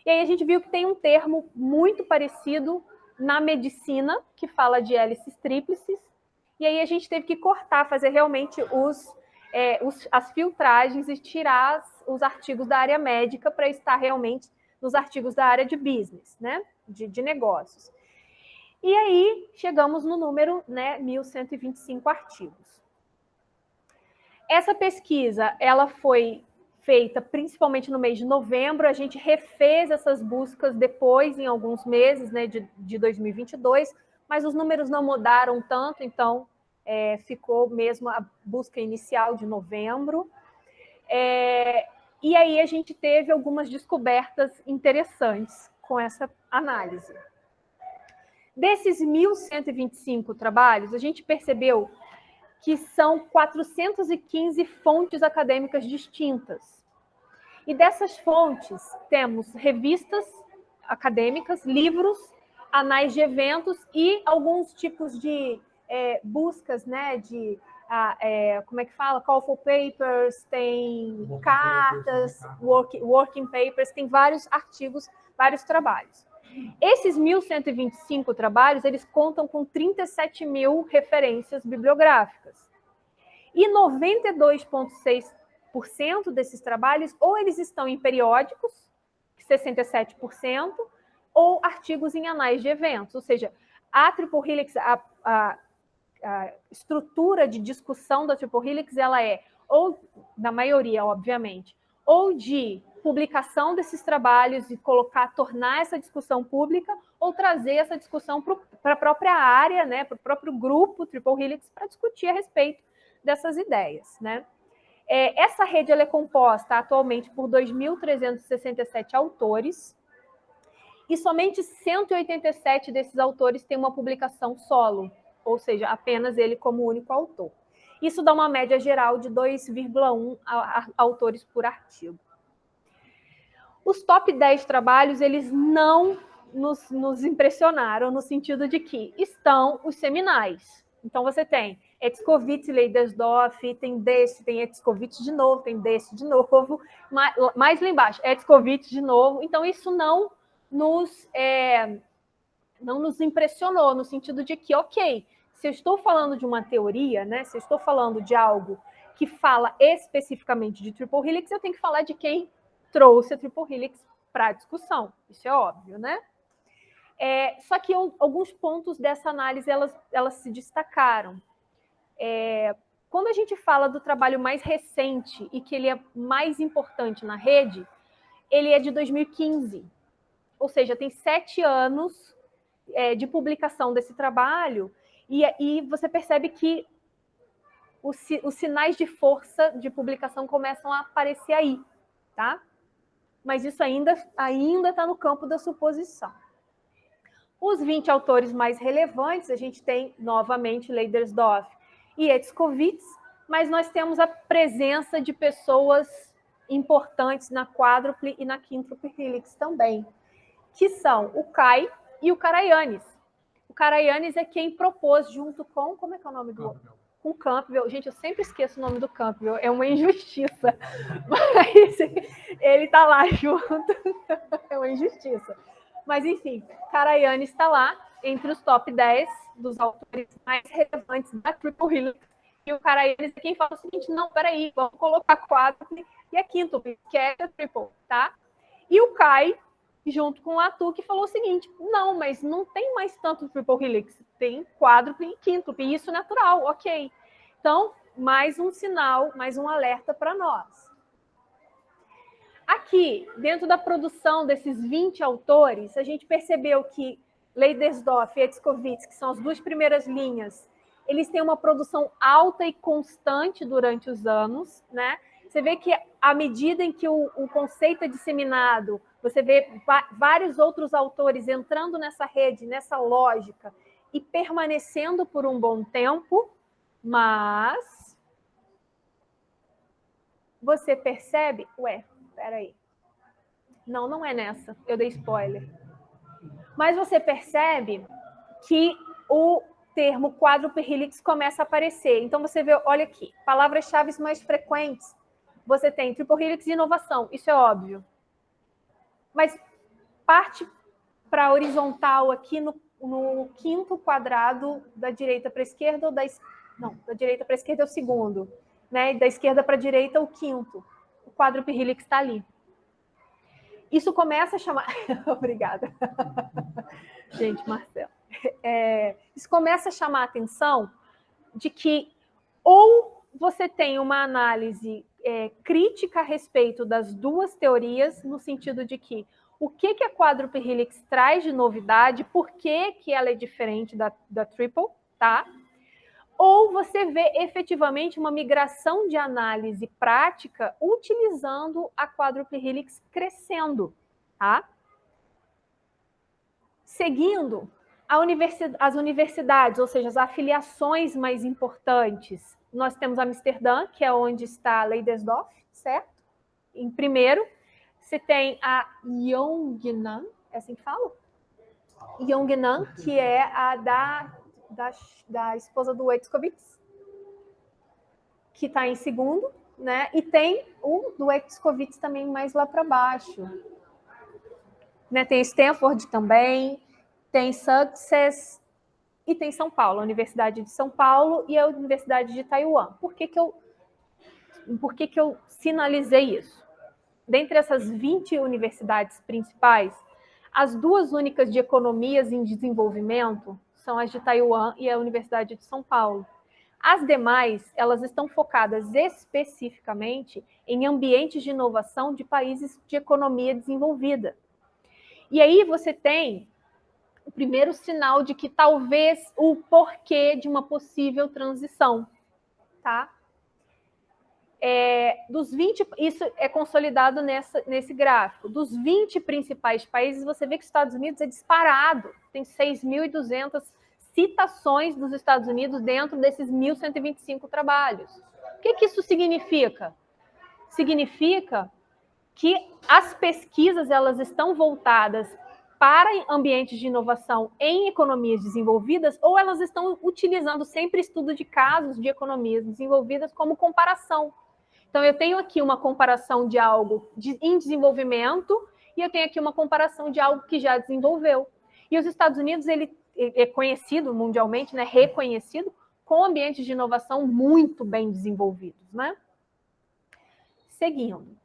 E aí a gente viu que tem um termo muito parecido na medicina, que fala de hélices tríplices, e aí a gente teve que cortar, fazer realmente as filtragens e tirar os artigos da área médica para estar realmente nos artigos da área de business, né? de negócios. E aí chegamos no número, né, 1.125 artigos. Essa pesquisa, ela foi feita principalmente no mês de novembro, a gente refez essas buscas depois, em alguns meses, né, de 2022, mas os números não mudaram tanto, então ficou mesmo a busca inicial de novembro. E aí a gente teve algumas descobertas interessantes com essa análise. Desses 1.125 trabalhos, a gente percebeu que são 415 fontes acadêmicas distintas. E dessas fontes, temos revistas acadêmicas, livros, anais de eventos e alguns tipos de buscas, né, de, como é que fala? Call for papers, tem cartas, working papers, tem vários artigos, vários trabalhos. Esses 1.125 trabalhos, eles contam com 37 mil referências bibliográficas. E 92,6% desses trabalhos, ou eles estão em periódicos, 67%, ou artigos em anais de eventos. Ou seja, a Triple Helix, a estrutura de discussão da Triple Helix, ela é ou da maioria, obviamente, ou de publicação desses trabalhos e tornar essa discussão pública, ou trazer essa discussão para a própria área, né, para o próprio grupo Triple Helix, para discutir a respeito dessas ideias, né? Essa rede ela é composta atualmente por 2.367 autores, e somente 187 desses autores têm uma publicação solo, ou seja, apenas ele como único autor. Isso dá uma média geral de 2,1 autores por artigo. Os top 10 trabalhos, eles não nos impressionaram, no sentido de que estão os seminais. Então, você tem Hetzkovits e Leidersdorf, tem desse, tem Hetzkovits de novo, tem desse de novo, mais lá embaixo, Hetzkovits de novo. Então, isso não nos impressionou, no sentido de que, ok, se eu estou falando de uma teoria, né, se eu estou falando de algo que fala especificamente de Triple Helix, eu tenho que falar de quem trouxe a Triple Helix para a discussão. Isso é óbvio, né? Só que alguns pontos dessa análise, elas se destacaram. Quando a gente fala do trabalho mais recente e que ele é mais importante na rede, ele é de 2015. Ou seja, tem 7 anos de publicação desse trabalho, e você percebe que os sinais de força de publicação começam a aparecer aí, tá? Mas isso ainda está no campo da suposição. Os 20 autores mais relevantes, a gente tem, novamente, Leidersdorf e Hetzkovits, mas nós temos a presença de pessoas importantes na quádruple e na quíntuple helix também, que são o Kai e o Karajanis. O Karajanis é quem propôs junto com... Como é que é o nome do outro? Com Campbell. Gente, eu sempre esqueço o nome do Campbell, é uma injustiça. Mas ele está lá junto, é uma injustiça. Mas, enfim, Karajanis está lá entre os top 10 dos autores mais relevantes da Triple Helix. E o Karajanis é quem fala o seguinte, não, peraí, vamos colocar a quádruple e a quíntuple, que é a triple, tá? E o Kai, junto com o Latour, que falou o seguinte, não, mas não tem mais tanto Triple Helix, tem quádruple e quíntuple, e isso é natural, ok. Então, mais um sinal, mais um alerta para nós. Aqui, dentro da produção desses 20 autores, a gente percebeu que Leidersdorf e Hetzkovits, que são as 2 primeiras linhas, eles têm uma produção alta e constante durante os anos, né? Você vê que à medida em que o conceito é disseminado, você vê vários outros autores entrando nessa rede, nessa lógica, e permanecendo por um bom tempo, mas você percebe... Ué, peraí. Não é nessa, eu dei spoiler. Mas você percebe que o termo quádruple helix começa a aparecer. Então, você vê, olha aqui, palavras-chave mais frequentes. Você tem triple helix e inovação, isso é óbvio. Mas parte para a horizontal aqui no 5º quadrado da direita para a esquerda, ou da direita para a esquerda é o 2º, né? Da esquerda para a direita, o 5º. O quádruple helix está ali. Isso começa a chamar... Obrigada. Gente, Marcelo. Isso começa a chamar a atenção de que ou você tem uma análise crítica a respeito das 2 teorias, no sentido de que o que a quádruple helix traz de novidade, por que ela é diferente da triple, tá? Ou você vê efetivamente uma migração de análise prática utilizando a quádruple helix crescendo, tá? Seguindo, as universidades, ou seja, as afiliações mais importantes, nós temos Amsterdã, que é onde está Leidersdorf, certo? Em primeiro, você tem a Jongenan, é assim que fala? Jongenan, que é a da esposa do Hetzkovits, que está em segundo, né? E tem o do Hetzkovits também mais lá para baixo. Né? Tem Stanford também, tem Success e tem São Paulo, a Universidade de São Paulo e a Universidade de Taiwan. Por que que eu sinalizei isso? Dentre essas 20 universidades principais, as 2 únicas de economias em desenvolvimento são as de Taiwan e a Universidade de São Paulo. As demais, elas estão focadas especificamente em ambientes de inovação de países de economia desenvolvida. E aí você tem o primeiro sinal de que talvez o porquê de uma possível transição, tá? Dos 20, isso é consolidado nesse gráfico. Dos 20 principais países, você vê que os Estados Unidos é disparado. Tem 6.200 citações dos Estados Unidos dentro desses 1.125 trabalhos. O que isso significa? Significa que as pesquisas elas estão voltadas para ambientes de inovação em economias desenvolvidas, ou elas estão utilizando sempre estudo de casos de economias desenvolvidas como comparação. Então, eu tenho aqui uma comparação de algo em desenvolvimento e eu tenho aqui uma comparação de algo que já desenvolveu. E os Estados Unidos, ele é conhecido mundialmente, né, reconhecido, com ambientes de inovação muito bem desenvolvidos, né? Seguindo.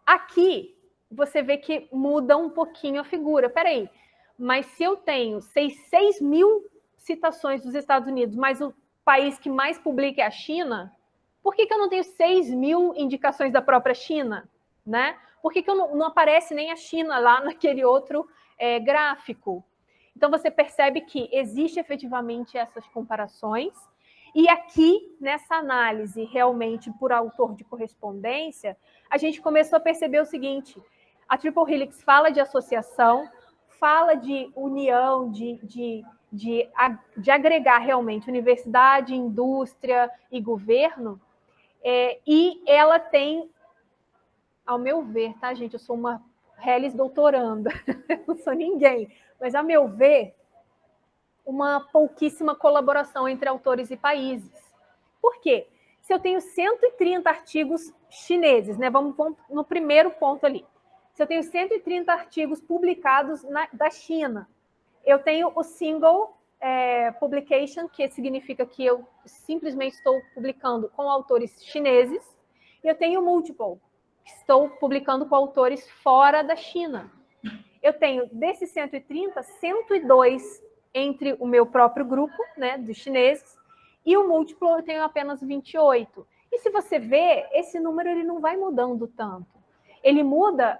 Aqui, você vê que muda um pouquinho a figura. Peraí, mas se eu tenho 6 mil citações dos Estados Unidos, mas o país que mais publica é a China, por que eu não tenho 6 mil indicações da própria China? Né? Por que não aparece nem a China lá naquele outro gráfico? Então, você percebe que existe efetivamente essas comparações. E aqui, nessa análise, realmente, por autor de correspondência, a gente começou a perceber o seguinte: a Triple Helix fala de associação, fala de união, de agregar realmente universidade, indústria e governo, e ela tem, ao meu ver, tá, gente? Eu sou uma Hellis doutoranda, não sou ninguém, mas, a meu ver, uma pouquíssima colaboração entre autores e países. Por quê? Se eu tenho 130 artigos chineses, né? Vamos no primeiro ponto ali. Se eu tenho 130 artigos publicados da China, eu tenho o single publication, que significa que eu simplesmente estou publicando com autores chineses, e eu tenho multiple, que estou publicando com autores fora da China. Eu tenho, desses 130, 102 entre o meu próprio grupo, né, dos chineses, e o múltiplo eu tenho apenas 28. E se você vê, esse número ele não vai mudando tanto. Ele muda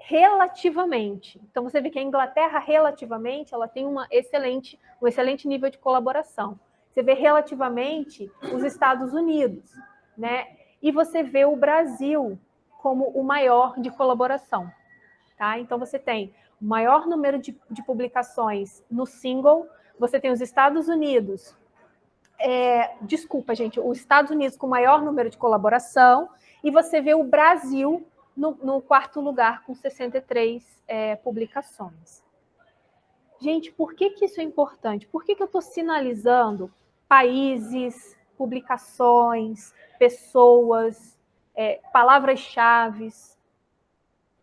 relativamente. Então, você vê que a Inglaterra, relativamente, ela tem um excelente nível de colaboração. Você vê relativamente os Estados Unidos, né? E você vê o Brasil como o maior de colaboração. Tá? Então, você tem o maior número de publicações no single, você tem os Estados Unidos, os Estados Unidos com o maior número de colaboração, e você vê o Brasil no quarto lugar, com 63 publicações. Gente, por que isso é importante? Por que eu estou sinalizando países, publicações, pessoas, palavras-chave?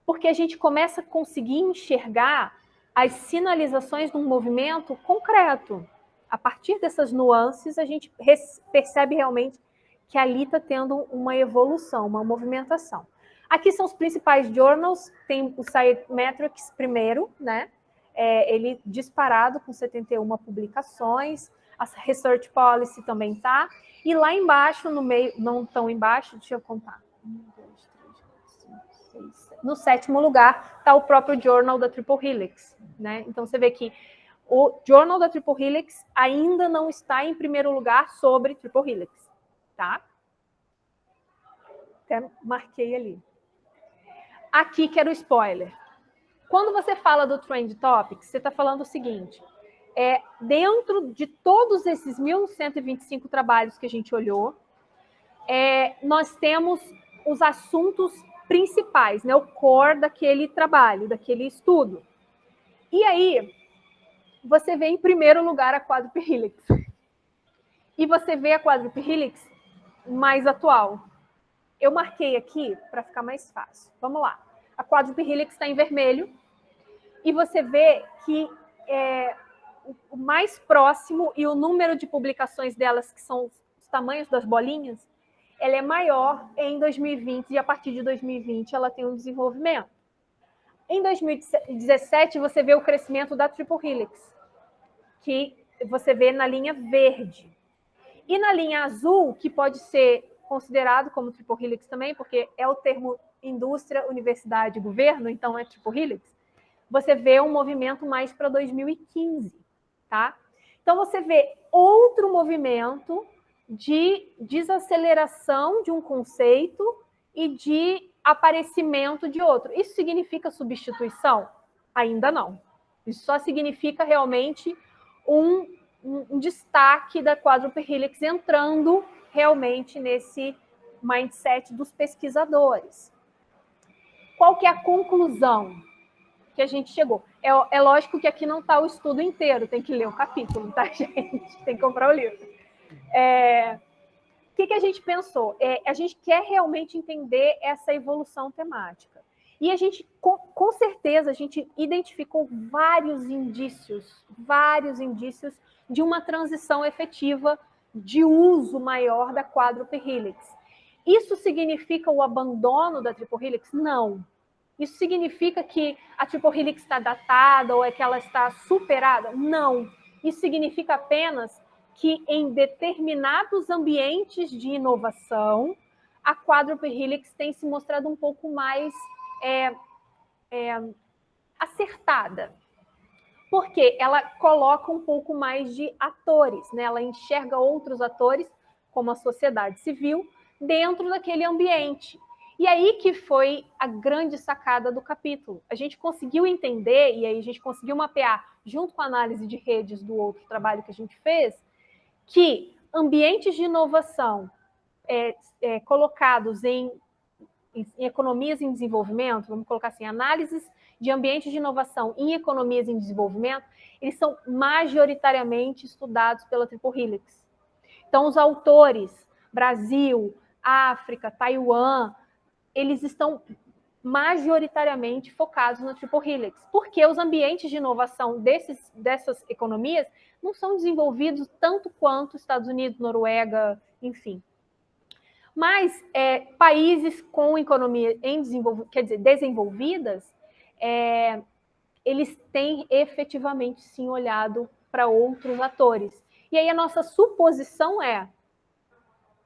Porque a gente começa a conseguir enxergar as sinalizações de um movimento concreto. A partir dessas nuances, a gente percebe realmente que ali está tendo uma evolução, uma movimentação. Aqui são os principais journals, tem o Scienmetrics primeiro, né? Ele disparado com 71 publicações, a Research Policy também está, e lá embaixo, no meio, não tão embaixo, deixa eu contar. 1, 2, 3, 4, 5, 6, 7. No 7º lugar está o próprio Journal da Triple Helix, né? Então você vê que o Journal da Triple Helix ainda não está em primeiro lugar sobre Triple Helix, tá? Até marquei ali. Aqui que era o spoiler. Quando você fala do Trend Topics, você está falando o seguinte: dentro de todos esses 1.125 trabalhos que a gente olhou, nós temos os assuntos principais, né, o core daquele trabalho, daquele estudo. E aí, você vê em primeiro lugar a Quadruple Helix. E você vê a Quadruple Helix mais atual. Eu marquei aqui para ficar mais fácil. Vamos lá. A Quadruple Helix está em vermelho. E você vê que o mais próximo e o número de publicações delas, que são os tamanhos das bolinhas, ela é maior em 2020, e a partir de 2020 ela tem um desenvolvimento. Em 2017, você vê o crescimento da Triple Helix, que você vê na linha verde. E na linha azul, que pode ser considerado como triple helix também, porque é o termo indústria, universidade e governo, então é triple helix, você vê um movimento mais para 2015, tá? Então você vê outro movimento de desaceleração de um conceito e de aparecimento de outro. Isso significa substituição? Ainda não. Isso só significa realmente um destaque da quadruple helix entrando realmente nesse mindset dos pesquisadores. Qual que é a conclusão que a gente chegou? É lógico que aqui não está o estudo inteiro, tem que ler o capítulo, tá, gente? Tem que comprar o livro. O que a gente pensou? A gente quer realmente entender essa evolução temática. E a gente, com certeza, a gente identificou vários indícios de uma transição efetiva de uso maior da quádruple helix. Isso significa o abandono da triple helix? Não. Isso significa que a triple helix está datada ou é que ela está superada? Não. Isso significa apenas que em determinados ambientes de inovação, a quádruple helix tem se mostrado um pouco mais acertada. Porque ela coloca um pouco mais de atores, né? Ela enxerga outros atores, como a sociedade civil, dentro daquele ambiente. E aí que foi a grande sacada do capítulo. A gente conseguiu entender, e aí a gente conseguiu mapear, junto com a análise de redes do outro trabalho que a gente fez, que ambientes de inovação colocados em economias em desenvolvimento, vamos colocar assim, análises de ambientes de inovação em economias em desenvolvimento, eles são majoritariamente estudados pela triple helix. Então, os autores, Brasil, África, Taiwan, eles estão majoritariamente focados na triple helix, porque os ambientes de inovação dessas economias não são desenvolvidos tanto quanto Estados Unidos, Noruega, enfim. Mas países com economia desenvolvidas, eles têm efetivamente sim olhado para outros atores. E aí a nossa suposição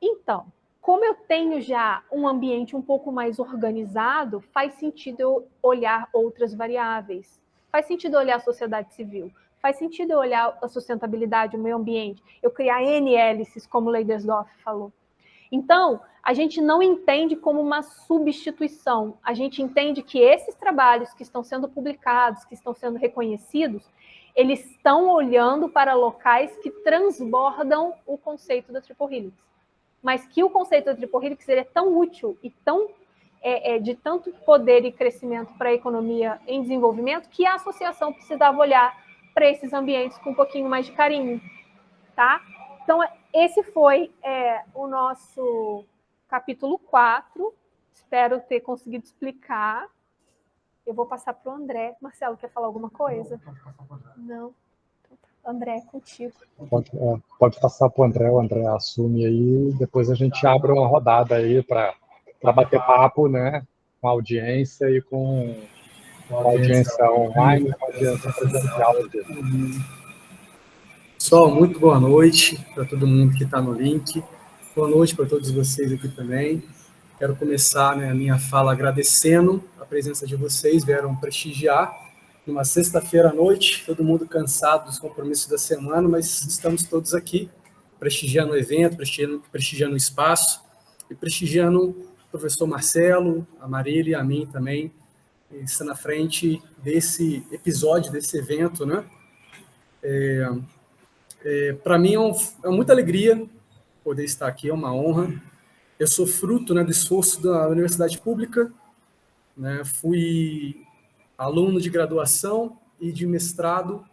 então, como eu tenho já um ambiente um pouco mais organizado, faz sentido eu olhar outras variáveis. Faz sentido eu olhar a sociedade civil. Faz sentido eu olhar a sustentabilidade, o meio ambiente. Eu criar N hélices, como o Leidersdorf falou. Então, a gente não entende como uma substituição. A gente entende que esses trabalhos que estão sendo publicados, que estão sendo reconhecidos, eles estão olhando para locais que transbordam o conceito da triple helix. Mas que o conceito da triple helix ele é tão útil e de tanto poder e crescimento para a economia em desenvolvimento que a associação precisava olhar para esses ambientes com um pouquinho mais de carinho, tá? Então, esse foi o nosso capítulo 4. Espero ter conseguido explicar. Eu vou passar para o André. Marcelo, quer falar alguma coisa? Não. André, contigo. Pode passar para o André assume aí, depois a gente abre uma rodada aí para bater papo, né, com a audiência e com a audiência online, com a audiência presencial. Pessoal, muito boa noite para todo mundo que está no link. Boa noite para todos vocês aqui também. Quero começar a minha fala agradecendo a presença de vocês, vieram prestigiar numa sexta-feira à noite, todo mundo cansado dos compromissos da semana, mas estamos todos aqui prestigiando o evento, prestigiando o espaço e prestigiando o professor Marcelo, a Marília e a mim também, está na frente desse episódio, desse evento, né? Para mim é muita alegria poder estar aqui, é uma honra. Eu sou fruto do esforço da universidade pública, né? Fui aluno de graduação e de mestrado,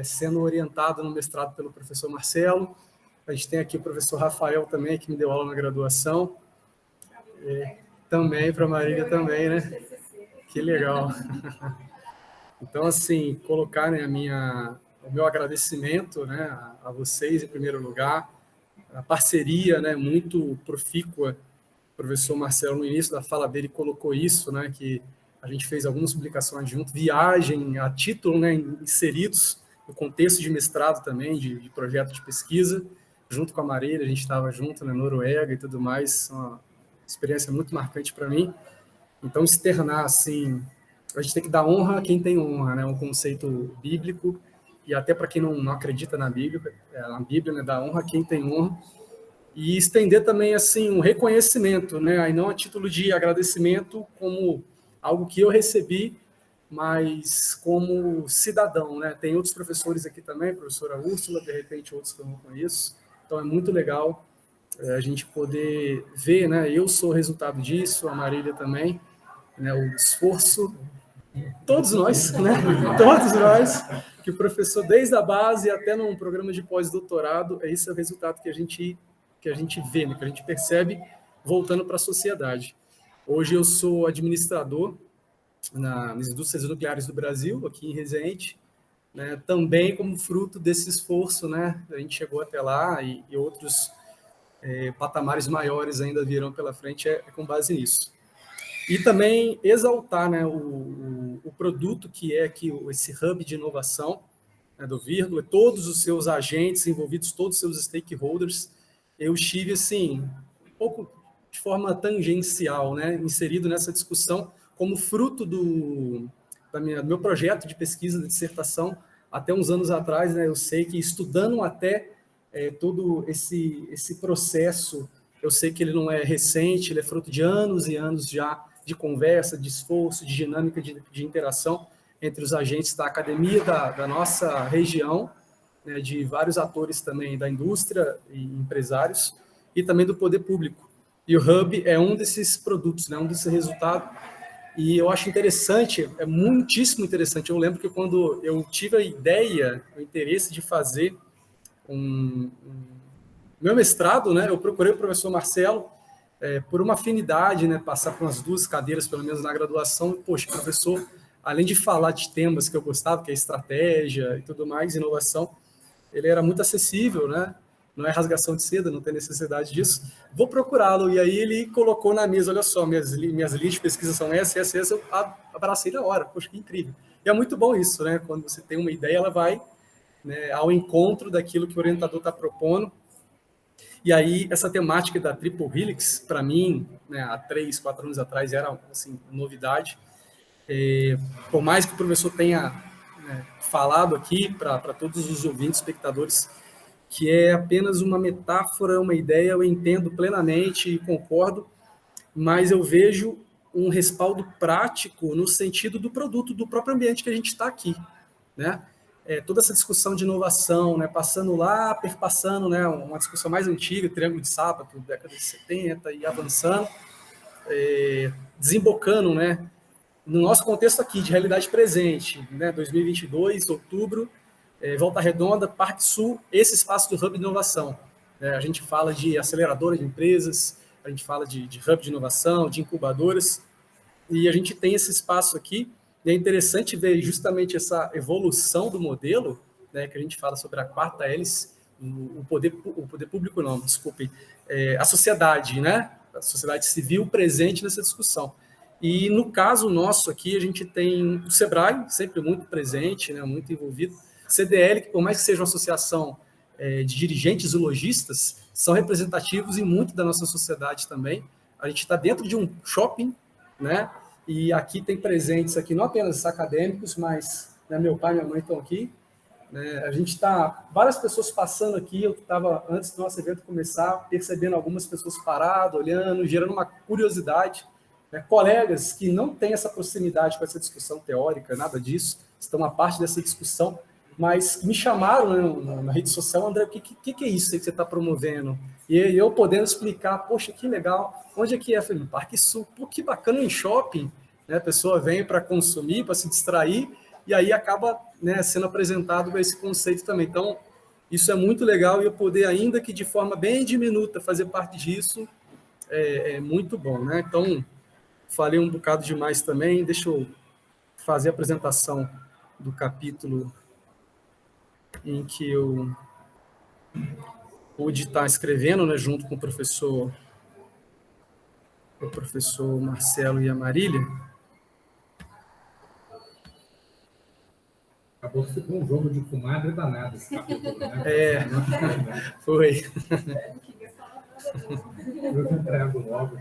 sendo orientado no mestrado pelo professor Marcelo. A gente tem aqui o professor Rafael também, que me deu aula na graduação. Também para a Marília também, né? Que legal. Então, assim, colocar o meu agradecimento, né, a vocês, em primeiro lugar, a parceria, né, muito profícua. O professor Marcelo, no início da fala dele, colocou isso, né, que a gente fez algumas publicações junto, viagem a título, né, inseridos no contexto de mestrado também, de projeto de pesquisa, junto com a Marília, a gente estava junto na Noruega e tudo mais, uma experiência muito marcante para mim. Então, externar, assim, a gente tem que dar honra a quem tem honra, né? Um conceito bíblico, e até para quem não acredita na Bíblia, né? Dar honra a quem tem honra, e estender também, assim, um reconhecimento, né? Aí não a título de agradecimento como algo que eu recebi, mas como cidadão, né? Tem outros professores aqui também, professora Úrsula, de repente outros que eu não conheço, então é muito legal a gente poder ver, né? Eu sou resultado disso, a Marília também, né? O esforço, todos nós, né? Todos nós, que o professor, desde a base até num programa de pós-doutorado, esse é o resultado que a gente vê, né? Que a gente percebe voltando para a sociedade. Hoje eu sou administrador nas indústrias nucleares do Brasil, aqui em Resende, né? Também como fruto desse esforço, né? A gente chegou até lá e outros patamares maiores ainda virão pela frente, com base nisso. E também exaltar, né, o produto que é aqui, esse hub de inovação, né, do Vírgula, todos os seus agentes envolvidos, todos os seus stakeholders. Eu estive, assim, um pouco de forma tangencial, né, inserido nessa discussão como fruto do meu projeto de pesquisa, de dissertação, até uns anos atrás, né, eu sei que estudando até todo esse processo, eu sei que ele não é recente, ele é fruto de anos e anos já de conversa, de esforço, de dinâmica de interação entre os agentes da academia da nossa região, né, de vários atores também da indústria e empresários, e também do poder público. E o Hub é um desses produtos, né, um desses resultados, e eu acho interessante, é muitíssimo interessante. Eu lembro que quando eu tive a ideia, o interesse de fazer meu mestrado, né, eu procurei o professor Marcelo por uma afinidade, né, passar por umas 2 cadeiras, pelo menos na graduação. Poxa, professor, além de falar de temas que eu gostava, que é estratégia e tudo mais, inovação, ele era muito acessível, né? Não é rasgação de seda, não tem necessidade disso. Vou procurá-lo. E aí ele colocou na mesa, olha só, minhas linhas de pesquisa são essa, eu abracei na hora. Poxa, que incrível. E é muito bom isso, né? Quando você tem uma ideia, ela vai, né, ao encontro daquilo que o orientador está propondo. E aí, essa temática da Triple Helix, para mim, né, há 3, 4 anos atrás, era assim, novidade. Por mais que o professor tenha, né, falado aqui para todos os ouvintes, espectadores, que é apenas uma metáfora, uma ideia, eu entendo plenamente e concordo, mas eu vejo um respaldo prático no sentido do produto, do próprio ambiente que a gente está aqui, né? Toda essa discussão de inovação, né, passando lá, perpassando, né, uma discussão mais antiga, Triângulo de Sábato, década de 70, e avançando, desembocando, né, no nosso contexto aqui, de realidade presente, né, 2022, outubro, Volta Redonda, Parque Sul, esse espaço do Hub de Inovação. A gente fala de aceleradora de empresas, a gente fala de Hub de Inovação, de incubadoras, e a gente tem esse espaço aqui. E é interessante ver justamente essa evolução do modelo, né, que a gente fala sobre a quarta hélice, o poder público não, desculpem, a sociedade, né, a sociedade civil presente nessa discussão. E no caso nosso aqui, a gente tem o SEBRAE, sempre muito presente, né, muito envolvido, CDL, que por mais que seja uma associação de dirigentes e lojistas, são representativos em muito da nossa sociedade também. A gente está dentro de um shopping, né? E aqui tem presentes aqui, não apenas acadêmicos, mas, né, meu pai e minha mãe estão aqui. Né? A gente está, várias pessoas passando aqui, eu estava, antes do nosso evento começar, percebendo algumas pessoas paradas, olhando, gerando uma curiosidade. Né? Colegas que não têm essa proximidade com essa discussão teórica, nada disso, estão a parte dessa discussão, mas me chamaram, né, na rede social, André, o que é isso que você está promovendo? E eu podendo explicar, poxa, que legal, onde é que é? Eu falei, no Parque Sul, pô, que bacana, em shopping, né? A pessoa vem para consumir, para se distrair, e aí acaba, né, sendo apresentado esse conceito também. Então, isso é muito legal, e eu poder, ainda que de forma bem diminuta, fazer parte disso, é muito bom, né? Então, falei um bocado demais também, deixa eu fazer a apresentação do capítulo em que eu pude estar escrevendo, né, junto com o professor Marcelo e a Marília. relator ficou um jogo de comadre danado esse capítulo, né? Foi. Eu entrego logo.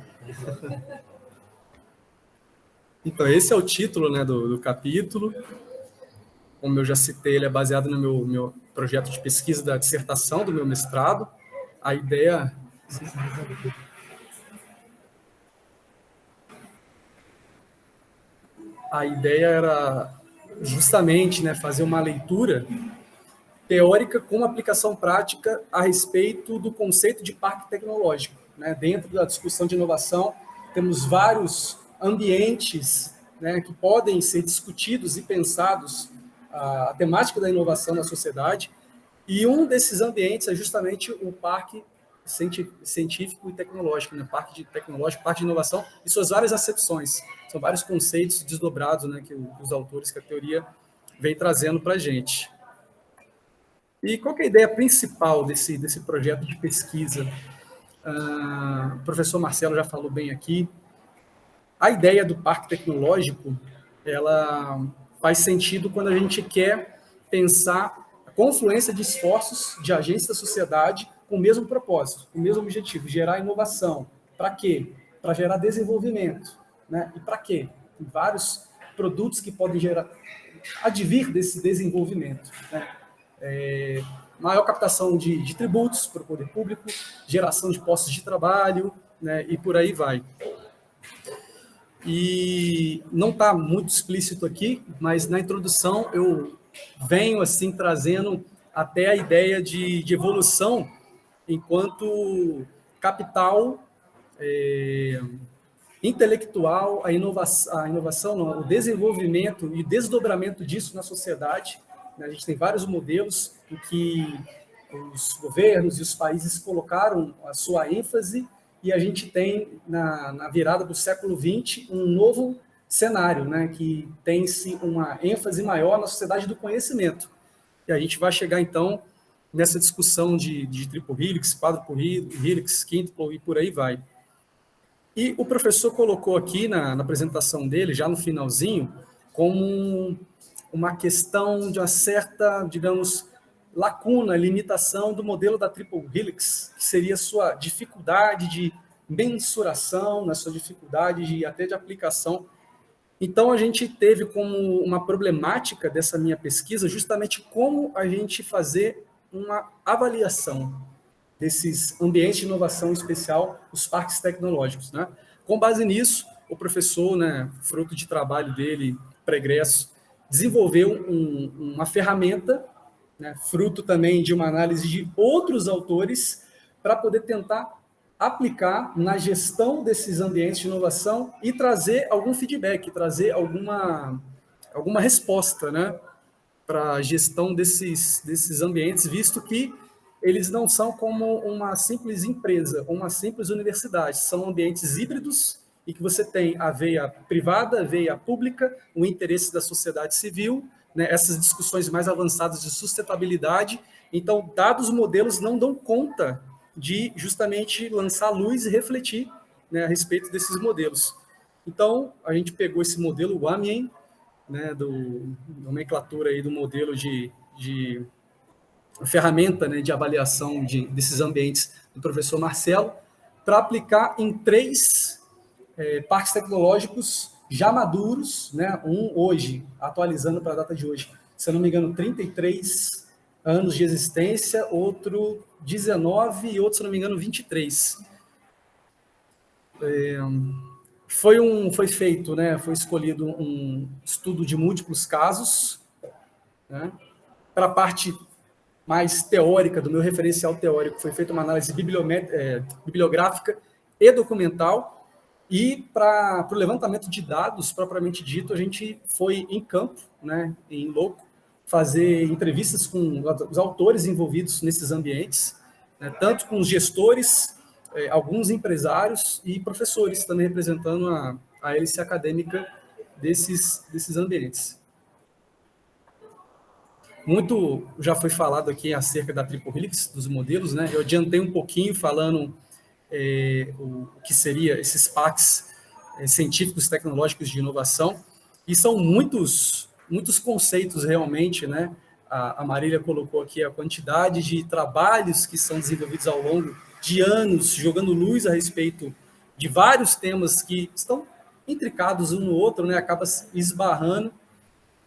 Então, esse é o título, né, do capítulo. Como eu já citei, ele é baseado no meu projeto de pesquisa da dissertação do meu mestrado. A ideia era justamente, né, fazer uma leitura teórica com aplicação prática a respeito do conceito de parque tecnológico, né? Dentro da discussão de inovação, temos vários ambientes, né, que podem ser discutidos e pensados a temática da inovação na sociedade, e um desses ambientes é justamente o parque científico e tecnológico, né? Parque de inovação e suas várias acepções. São vários conceitos desdobrados, né, que os autores, que a teoria vem trazendo para a gente. E qual que é a ideia principal desse projeto de pesquisa? O professor Marcelo já falou bem aqui. A ideia do parque tecnológico, ela faz sentido quando a gente quer pensar a confluência de esforços de agentes da sociedade com o mesmo propósito, com o mesmo objetivo, gerar inovação. Para quê? Para gerar desenvolvimento, né? E para quê? Tem vários produtos que podem advir desse desenvolvimento, né? Maior captação de tributos para o poder público, geração de postos de trabalho, né? E por aí vai. E não está muito explícito aqui, mas na introdução eu venho assim trazendo até a ideia de evolução enquanto capital intelectual, a inovação não, o desenvolvimento e desdobramento disso na sociedade. A gente tem vários modelos em que os governos e os países colocaram a sua ênfase, e a gente tem, na virada do século XX, um novo cenário, né, que tem-se uma ênfase maior na sociedade do conhecimento. E a gente vai chegar, então, nessa discussão de triple helix, quádruplo helix, quíntuplo e por aí vai. E o professor colocou aqui na apresentação dele, já no finalzinho, como uma questão de uma certa, digamos, lacuna, limitação do modelo da triple helix, que seria a sua dificuldade de mensuração, a sua dificuldade até de aplicação. Então, a gente teve como uma problemática dessa minha pesquisa justamente como a gente fazer uma avaliação desses ambientes de inovação, em especial os parques tecnológicos, né? Com base nisso, o professor, né, fruto de trabalho dele, pregresso, desenvolveu uma ferramenta, né, fruto também de uma análise de outros autores, para poder tentar aplicar na gestão desses ambientes de inovação e trazer algum feedback, trazer alguma resposta, né, para a gestão desses ambientes, visto que eles não são como uma simples empresa, uma simples universidade, são ambientes híbridos e que você tem a veia privada, a veia pública, o interesse da sociedade civil, né, essas discussões mais avançadas de sustentabilidade. Então, dados modelos não dão conta de justamente lançar luz e refletir, né, a respeito desses modelos. Então, a gente pegou esse modelo, o AMIEN, né, nomenclatura aí do modelo de ferramenta, né, de avaliação desses ambientes do professor Marcelo, para aplicar em 3 parques tecnológicos já maduros, né, um hoje, atualizando para a data de hoje, se eu não me engano, 33 anos de existência, outro 19 e outro, se eu não me engano, 23. Foi feito, né, foi escolhido um estudo de múltiplos casos, né, para a parte mais teórica, do meu referencial teórico, foi feita uma análise bibliográfica e documental, e para o levantamento de dados, propriamente dito, a gente foi em campo, né, em loco, fazer entrevistas com os autores envolvidos nesses ambientes, né, tanto com os gestores, alguns empresários e professores também representando a hélice acadêmica desses ambientes. Muito já foi falado aqui acerca da triple helix, dos modelos, né? Eu adiantei um pouquinho falando o que seria esses parques científicos tecnológicos de inovação, e são muitos muitos conceitos realmente, né? A Marília colocou aqui a quantidade de trabalhos que são desenvolvidos ao longo de anos, jogando luz a respeito de vários temas que estão intricados um no outro, né? Acaba esbarrando.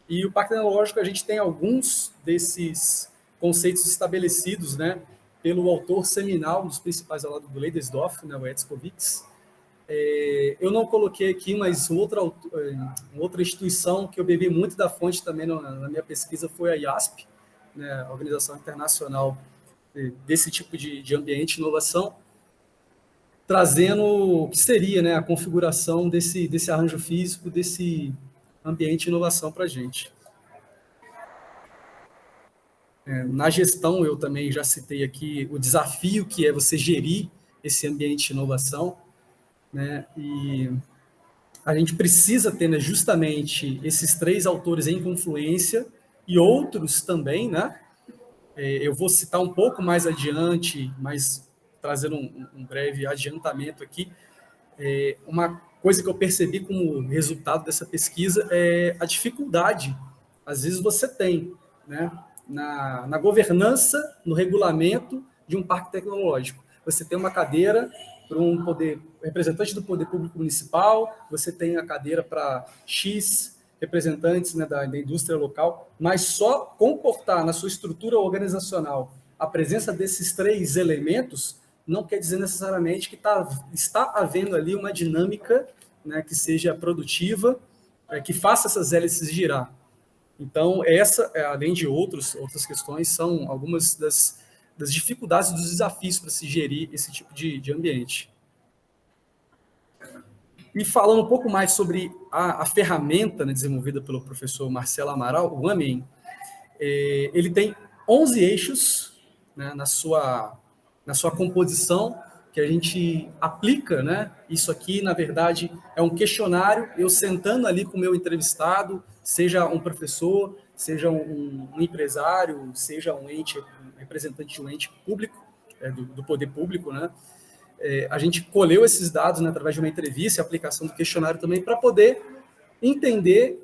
E o Parque Tecnológico, a gente tem alguns desses conceitos estabelecidos, né? Pelo autor seminal, um dos principais ao lado do Leidesdorff, né? O Hetzkovits. Eu não coloquei aqui, mas outra instituição que eu bebi muito da fonte também na minha pesquisa foi a IASP, né, a Organização Internacional desse tipo de ambiente de inovação, trazendo o que seria, né, a configuração desse arranjo físico, desse ambiente de inovação para a gente. Na gestão, eu também já citei aqui o desafio que é você gerir esse ambiente de inovação, né? E a gente precisa ter, né, justamente esses 3 autores em confluência e outros também, né? Eu vou citar um pouco mais adiante, mas trazendo um breve adiantamento aqui. Uma coisa que eu percebi como resultado dessa pesquisa é a dificuldade, às vezes você tem, né, na governança, no regulamento de um parque tecnológico. Você tem uma cadeira para um representante do poder público municipal, você tem a cadeira para X representantes, né, da indústria local, mas só comportar na sua estrutura organizacional a presença desses 3 elementos não quer dizer necessariamente que está havendo ali uma dinâmica, né, que seja produtiva, que faça essas hélices girar. Então, essa, além de outras questões, são algumas das dificuldades, dos desafios para se gerir esse tipo de ambiente. E falando um pouco mais sobre a ferramenta, né, desenvolvida pelo professor Marcelo Amaral, o AMEN, ele tem 11 eixos, né, na sua composição, que a gente aplica, né? Isso aqui, na verdade, é um questionário, eu sentando ali com o meu entrevistado, seja um professor, seja um empresário, seja um representante de um ente público, do poder público, né? A gente colheu esses dados, né, através de uma entrevista e aplicação do questionário também, para poder entender,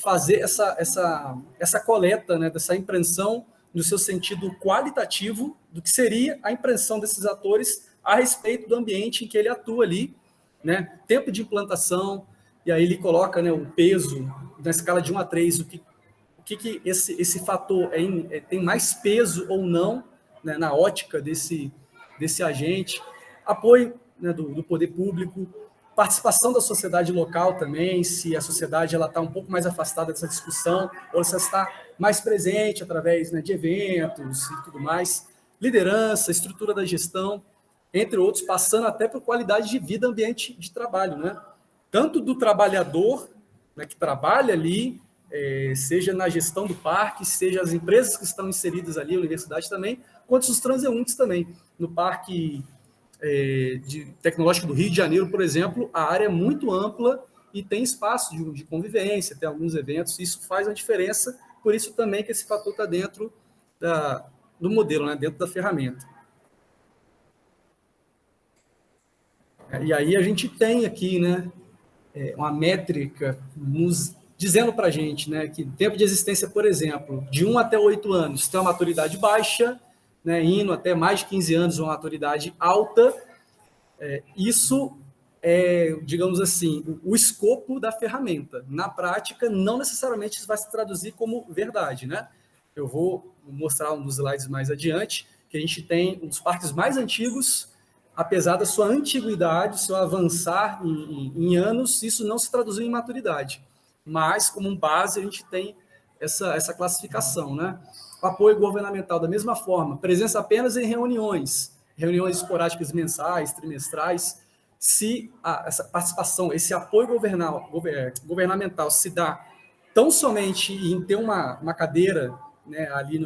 fazer essa coleta, né, dessa impressão no seu sentido qualitativo do que seria a impressão desses atores a respeito do ambiente em que ele atua ali, né? Tempo de implantação, e aí ele coloca, né, o peso na escala de 1 a 3, o que esse fator tem mais peso ou não, né, na ótica desse agente, apoio, né, do poder público, participação da sociedade local também, se a sociedade está um pouco mais afastada dessa discussão, ou se ela está mais presente através, né, de eventos e tudo mais, liderança, estrutura da gestão, entre outros, passando até por qualidade de vida, ambiente de trabalho, né? Tanto do trabalhador, né, que trabalha ali, seja na gestão do parque, seja as empresas que estão inseridas ali, a universidade também, quanto os transeuntes também. No parque tecnológico do Rio de Janeiro, por exemplo, a área é muito ampla e tem espaço de convivência, tem alguns eventos, isso faz uma diferença, por isso também que esse fator está dentro do modelo, né, dentro da ferramenta. E aí a gente tem aqui, né, uma métrica nos dizendo para a gente, né, que tempo de existência, por exemplo, de 1 até 8 anos tem uma maturidade baixa, né, indo até mais de 15 anos, uma maturidade alta. Isso é, digamos assim, o escopo da ferramenta. Na prática, não necessariamente isso vai se traduzir como verdade, né? Eu vou mostrar um dos slides mais adiante, que a gente tem um dos parques mais antigos, apesar da sua antiguidade, seu avançar em anos, isso não se traduziu em maturidade. Mas, como base, a gente tem essa classificação, né? O apoio governamental, da mesma forma, presença apenas em reuniões esporádicas mensais, trimestrais. Se essa participação, esse apoio governamental se dá tão somente em ter uma cadeira, né, ali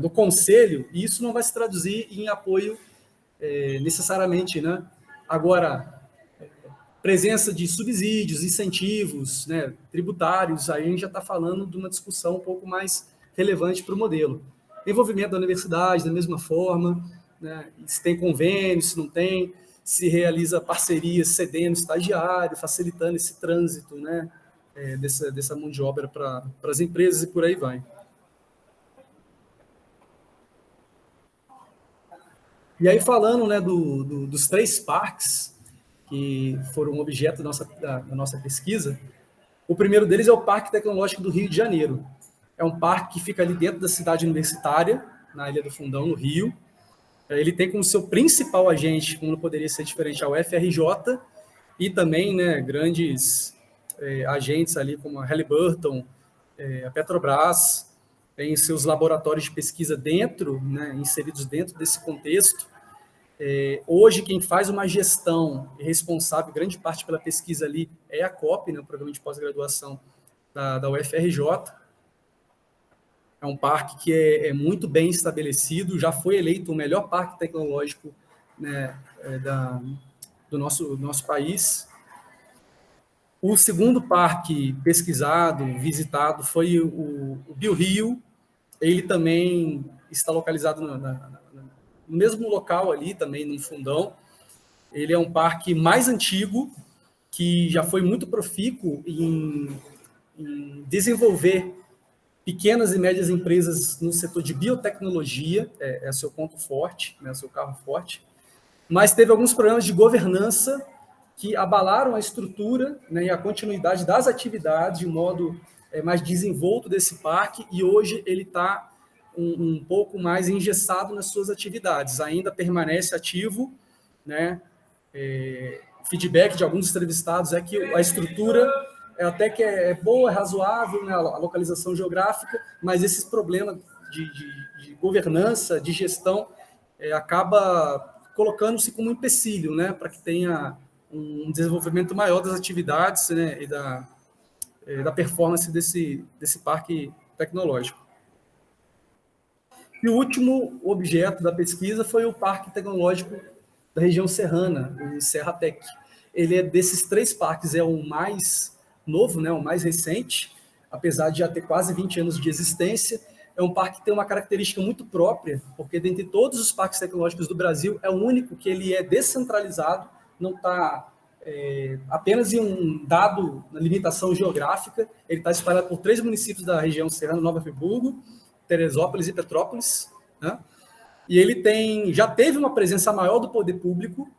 no conselho, isso não vai se traduzir em apoio necessariamente, né? Agora, presença de subsídios, incentivos, né, tributários, aí a gente já está falando de uma discussão um pouco mais relevante para o modelo. Envolvimento da universidade, da mesma forma, né, se tem convênio, se não tem, se realiza parcerias cedendo estagiário, facilitando esse trânsito, né, dessa mão de obra para as empresas e por aí vai. E aí, falando, né, dos 3 parques que foram objeto da nossa pesquisa, o primeiro deles é o Parque Tecnológico do Rio de Janeiro. É um parque que fica ali dentro da cidade universitária, na Ilha do Fundão, no Rio. Ele tem como seu principal agente, como não poderia ser diferente, a UFRJ, e também, né, grandes agentes ali, como a Halliburton, a Petrobras, tem seus laboratórios de pesquisa dentro, né, inseridos dentro desse contexto. Hoje, quem faz uma gestão e responsável, grande parte pela pesquisa ali, é a COP, né, o Programa de Pós-Graduação da UFRJ. É um parque que é muito bem estabelecido, já foi eleito o melhor parque tecnológico, né, do nosso país. O segundo parque pesquisado, visitado, foi o BioRio. Ele também está localizado no mesmo local ali, também no Fundão. Ele é um parque mais antigo, que já foi muito profícuo em desenvolver pequenas e médias empresas no setor de biotecnologia, é seu ponto forte, né, seu carro forte, mas teve alguns problemas de governança que abalaram a estrutura, né, e a continuidade das atividades de modo mais desenvolto desse parque, e hoje ele está um pouco mais engessado nas suas atividades, ainda permanece ativo, né? Feedback de alguns entrevistados é que a estrutura até que é boa, é razoável, né, a localização geográfica, mas esses problemas de governança, de gestão, acaba colocando-se como um empecilho, né, para que tenha um desenvolvimento maior das atividades, né, e da performance desse parque tecnológico. E o último objeto da pesquisa foi o Parque Tecnológico da região serrana, o Serratec. Ele desses 3 parques, é o mais novo, né, o mais recente, apesar de já ter quase 20 anos de existência. É um parque que tem uma característica muito própria, porque dentre todos os parques tecnológicos do Brasil, é o único que ele é descentralizado, não está apenas em um dado na limitação geográfica. Ele está espalhado por 3 municípios da região serrana, Nova Friburgo, Teresópolis e Petrópolis, né? E ele já teve uma presença maior do poder público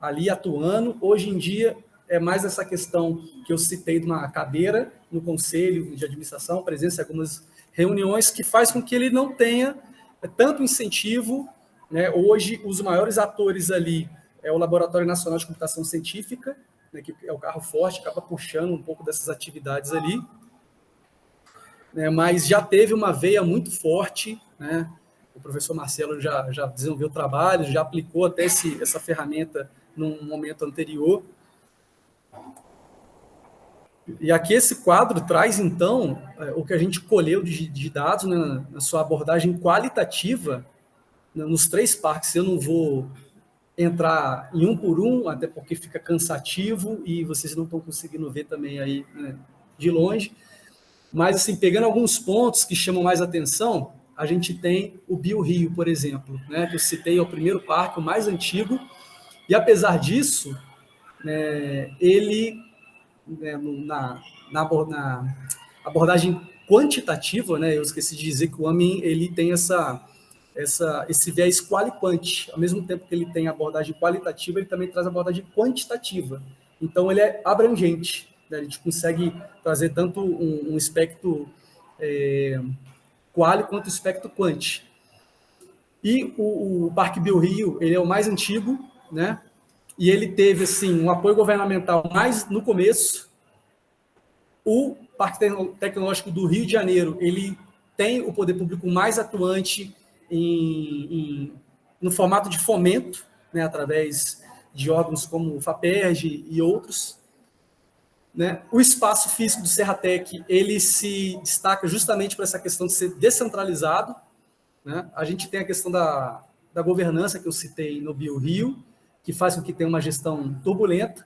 ali atuando. Hoje em dia é mais essa questão que eu citei de uma cadeira no conselho de administração, presença em algumas reuniões, que faz com que ele não tenha tanto incentivo, né? Hoje, os maiores atores ali é o Laboratório Nacional de Computação Científica, né, que é o carro forte, acaba puxando um pouco dessas atividades ali, né, mas já teve uma veia muito forte, né? O professor Marcelo já desenvolveu trabalho, já aplicou até essa ferramenta num momento anterior. E aqui esse quadro traz, então, o que a gente colheu de dados, né, na sua abordagem qualitativa, né, nos 3 parques. Eu não vou entrar em um por um, até porque fica cansativo e vocês não estão conseguindo ver também aí, né, de longe. Mas, assim, pegando alguns pontos que chamam mais atenção, a gente tem o BioRio, por exemplo, né, que eu citei, é o primeiro parque, o mais antigo, e apesar disso, né, ele, né, na abordagem quantitativa, né, eu esqueci de dizer que o AMIN ele tem esse viés quali-quant. Ao mesmo tempo que ele tem a abordagem qualitativa, ele também traz a abordagem quantitativa. Então, ele é abrangente, né, a gente consegue trazer tanto um espectro quali quanto o espectro quant. E o Parque BioRio, ele é o mais antigo, né? E ele teve, assim, um apoio governamental mais no começo. O Parque Tecnológico do Rio de Janeiro, ele tem o poder público mais atuante no formato de fomento, né, através de órgãos como o FAPERJ e outros. Né? O espaço físico do Serratec, ele se destaca justamente por essa questão de ser descentralizado, né? A gente tem a questão da governança que eu citei no BioRio, que faz com que tenha uma gestão turbulenta,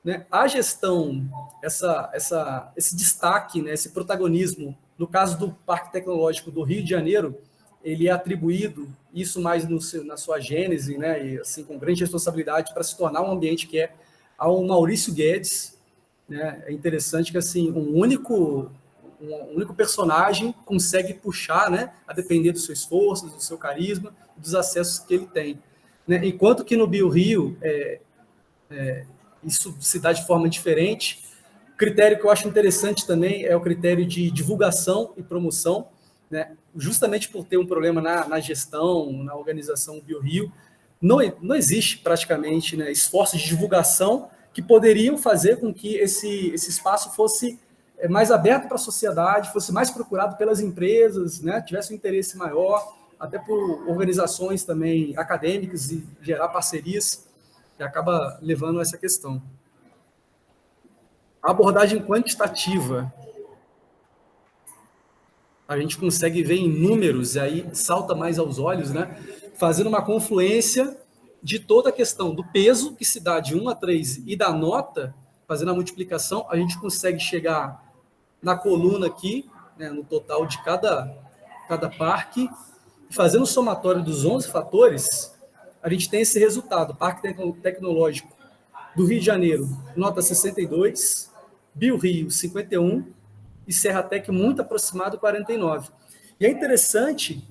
né? A gestão, esse destaque, né, esse protagonismo, no caso do Parque Tecnológico do Rio de Janeiro, ele é atribuído, isso mais na sua gênese, né, e assim, com grande responsabilidade, para se tornar um ambiente que é ao Maurício Guedes, né? É interessante que assim, um único personagem consegue puxar, né, a depender do seu esforço, do seu carisma, dos acessos que ele tem, né? Enquanto que no BioRio isso se dá de forma diferente. O critério que eu acho interessante também é o critério de divulgação e promoção, né? Justamente por ter um problema na gestão, na organização do BioRio, não existe praticamente, né, esforços de divulgação que poderiam fazer com que esse espaço fosse mais aberto para a sociedade, fosse mais procurado pelas empresas, né, tivesse um interesse maior, até por organizações também acadêmicas e gerar parcerias, que acaba levando a essa questão. A abordagem quantitativa, a gente consegue ver em números, e aí salta mais aos olhos, né, fazendo uma confluência de toda a questão do peso, que se dá de 1 a 3, e da nota, fazendo a multiplicação, a gente consegue chegar na coluna aqui, né, no total de cada parque, fazendo o somatório dos 11 fatores, a gente tem esse resultado. Parque Tecnológico do Rio de Janeiro, nota 62, BioRio, 51, e Serratec muito aproximado, 49. E é interessante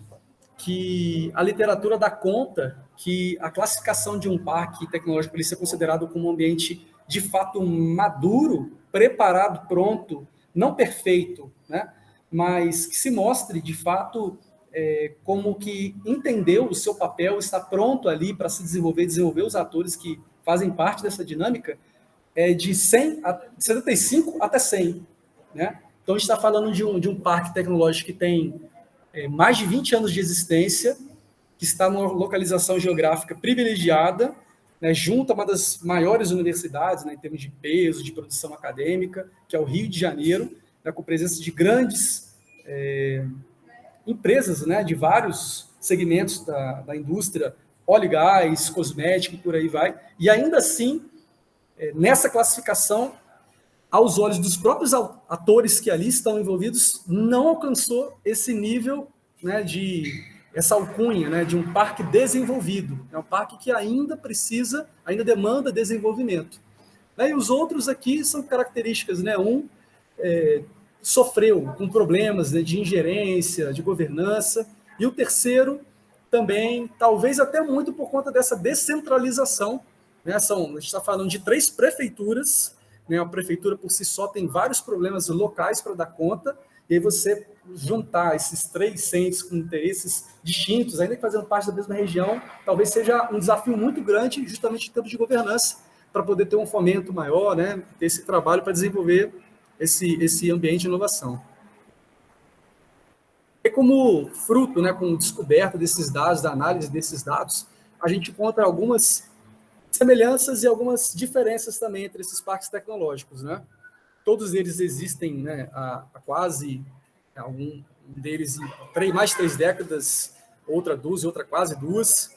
que a literatura dá conta que a classificação de um parque tecnológico ele ser considerado como um ambiente de fato maduro, preparado, pronto, não perfeito, né? Mas que se mostre de fato como que entendeu o seu papel, está pronto ali para se desenvolver os atores que fazem parte dessa dinâmica, de 75 até 100, né? Então, a gente está falando de um parque tecnológico que tem mais de 20 anos de existência, que está numa localização geográfica privilegiada, né, junto a uma das maiores universidades, né, em termos de peso, de produção acadêmica, que é o Rio de Janeiro, né, com presença de grandes empresas, né, de vários segmentos da indústria, óleo e gás, cosmético, por aí vai. E ainda assim, nessa classificação, aos olhos dos próprios atores que ali estão envolvidos, não alcançou esse nível, né, essa alcunha, né, de um parque desenvolvido. É um parque que ainda demanda desenvolvimento. E os outros aqui são características, né? Sofreu com problemas, né, de ingerência, de governança, e o terceiro também, talvez até muito por conta dessa descentralização, né? A gente está falando de 3 prefeituras, né? A prefeitura por si só tem vários problemas locais para dar conta, e aí você juntar esses 3 centros com interesses distintos, ainda que fazendo parte da mesma região, talvez seja um desafio muito grande, justamente em termos de governança, para poder ter um fomento maior, né? Ter esse trabalho para desenvolver esse ambiente de inovação. E como fruto, né, com descoberta desses dados, da análise desses dados, a gente encontra algumas semelhanças e algumas diferenças também entre esses parques tecnológicos, né? Todos eles existem, né, há quase, algum deles mais de 3 décadas, outra 2, outra quase 2.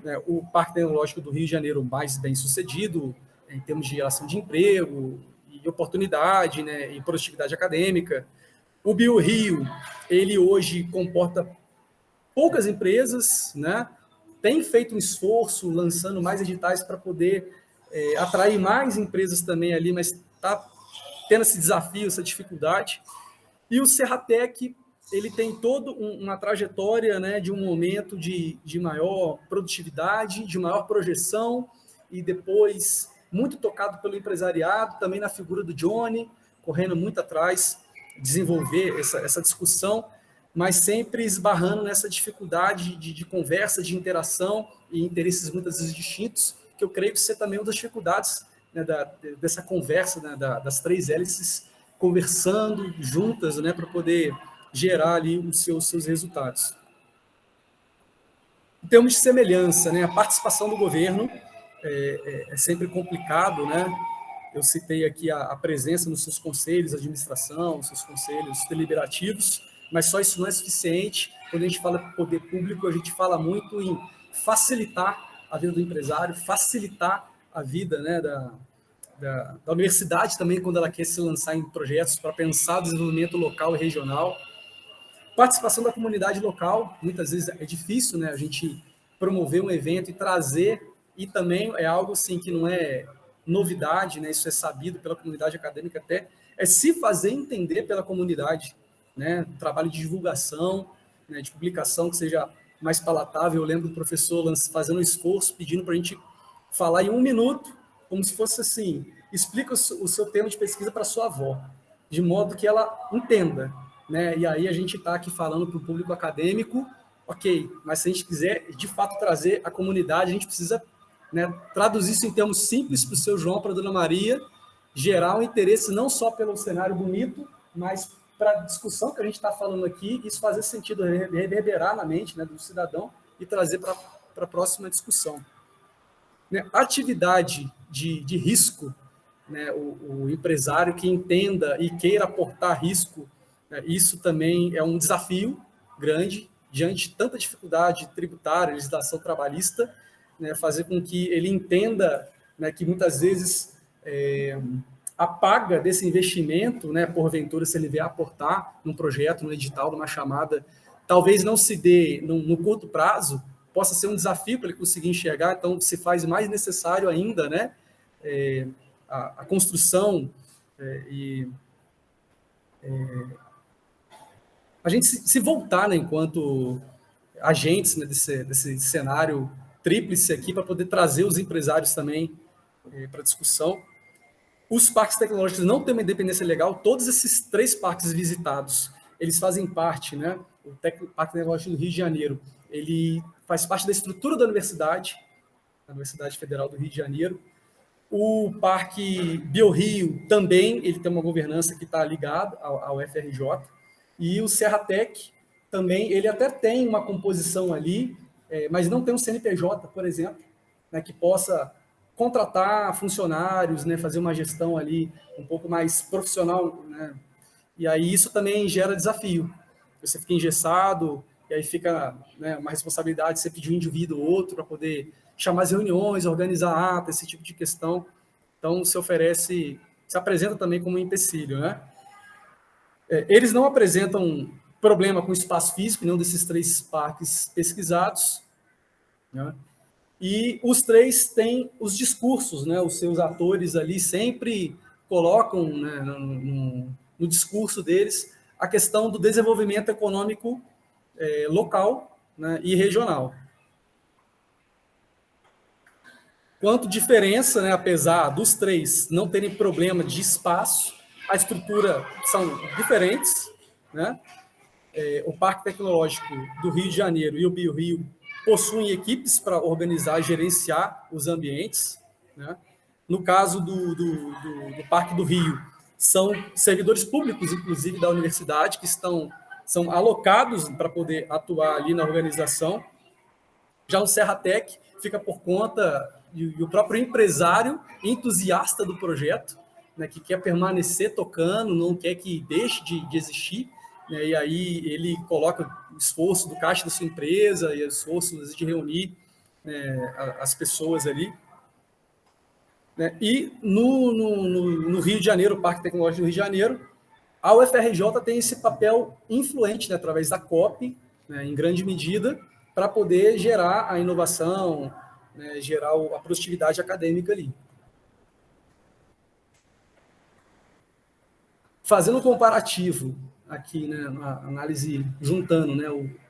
Né? O Parque Tecnológico do Rio de Janeiro mais bem sucedido em termos de geração de emprego e oportunidade, né, e produtividade acadêmica. O BioRio, ele hoje comporta poucas empresas, né? Tem feito um esforço, lançando mais editais para poder atrair mais empresas também ali, mas está tendo esse desafio, essa dificuldade. E o Serratec, ele tem toda uma trajetória, né, de um momento de maior produtividade, de maior projeção, e depois muito tocado pelo empresariado, também na figura do Johnny, correndo muito atrás, desenvolver essa discussão, mas sempre esbarrando nessa dificuldade de conversa, de interação e interesses muitas vezes distintos, que eu creio que isso é também uma das dificuldades, né, dessa conversa, né, das 3 hélices conversando juntas, né, para poder gerar ali os seus resultados. Em termos de semelhança, né, a participação do governo é sempre complicado, né? Eu citei aqui a presença nos seus conselhos de administração, nos seus conselhos deliberativos, mas só isso não é suficiente. Quando a gente fala de poder público, a gente fala muito em facilitar a vida do empresário, facilitar a vida, né, da universidade também, quando ela quer se lançar em projetos para pensar o desenvolvimento local e regional. Participação da comunidade local, muitas vezes é difícil, né, a gente promover um evento e trazer, e também é algo assim que não é novidade, né? Isso é sabido pela comunidade acadêmica até, é se fazer entender pela comunidade, né? Um trabalho de divulgação, né? De publicação que seja mais palatável. Eu lembro do professor fazendo um esforço, pedindo para a gente falar em 1 minuto, como se fosse assim, explica o seu tema de pesquisa para sua avó, de modo que ela entenda, né? E aí a gente está aqui falando para o público acadêmico, ok, mas se a gente quiser, de fato, trazer a comunidade, a gente precisa, né, traduzir isso em termos simples para o seu João, para a Dona Maria, gerar um interesse não só pelo cenário bonito, mas para a discussão que a gente está falando aqui, isso fazer sentido, reverberar na mente, né, do cidadão e trazer para a próxima discussão. Né, atividade de risco, né, o empresário que entenda e queira aportar risco, né, isso também é um desafio grande, diante de tanta dificuldade tributária, legislação trabalhista, né, fazer com que ele entenda, né, que muitas vezes a paga desse investimento, né, porventura, se ele vier aportar num projeto, num edital, numa chamada, talvez não se dê no curto prazo, possa ser um desafio para ele conseguir enxergar, então se faz mais necessário ainda, né, a construção a gente se voltar, né, enquanto agentes, né, desse cenário tríplice aqui, para poder trazer os empresários também para a discussão. Os parques tecnológicos não têm uma independência legal, todos esses 3 parques visitados, eles fazem parte, né, o Parque Tecnológico do Rio de Janeiro, ele faz parte da estrutura da Universidade Federal do Rio de Janeiro. O Parque BioRio também, ele tem uma governança que está ligada ao FRJ. E o Serratec também, ele até tem uma composição ali, mas não tem um CNPJ, por exemplo, né, que possa contratar funcionários, né, fazer uma gestão ali um pouco mais profissional, né? E aí isso também gera desafio. Você fica engessado, e aí fica, né, uma responsabilidade você pedir um indivíduo ou outro para poder chamar as reuniões, organizar ata, esse tipo de questão. Então, se apresenta também como um empecilho, né? Eles não apresentam problema com espaço físico, nenhum desses 3 parques pesquisados, né? E os 3 têm os discursos, né? Os seus atores ali sempre colocam, né, no discurso deles a questão do desenvolvimento econômico local, né, e regional. Quanto diferença, né, apesar dos 3 não terem problema de espaço, a estrutura são diferentes, né? O Parque Tecnológico do Rio de Janeiro e o BioRio possuem equipes para organizar e gerenciar os ambientes, né? No caso do Parque do Rio, são servidores públicos, inclusive da universidade, que são alocados para poder atuar ali na organização. Já o Serratec fica por conta, e o próprio empresário entusiasta do projeto, né, que quer permanecer tocando, não quer que deixe de existir, né, e aí ele coloca o esforço do caixa da sua empresa e o esforço de reunir, né, as pessoas ali. Né, e no Rio de Janeiro, o Parque Tecnológico do Rio de Janeiro, a UFRJ tem esse papel influente, né, através da COP, né, em grande medida, para poder gerar a inovação, né, gerar a produtividade acadêmica ali. Fazendo um comparativo aqui, né, na análise, juntando, né,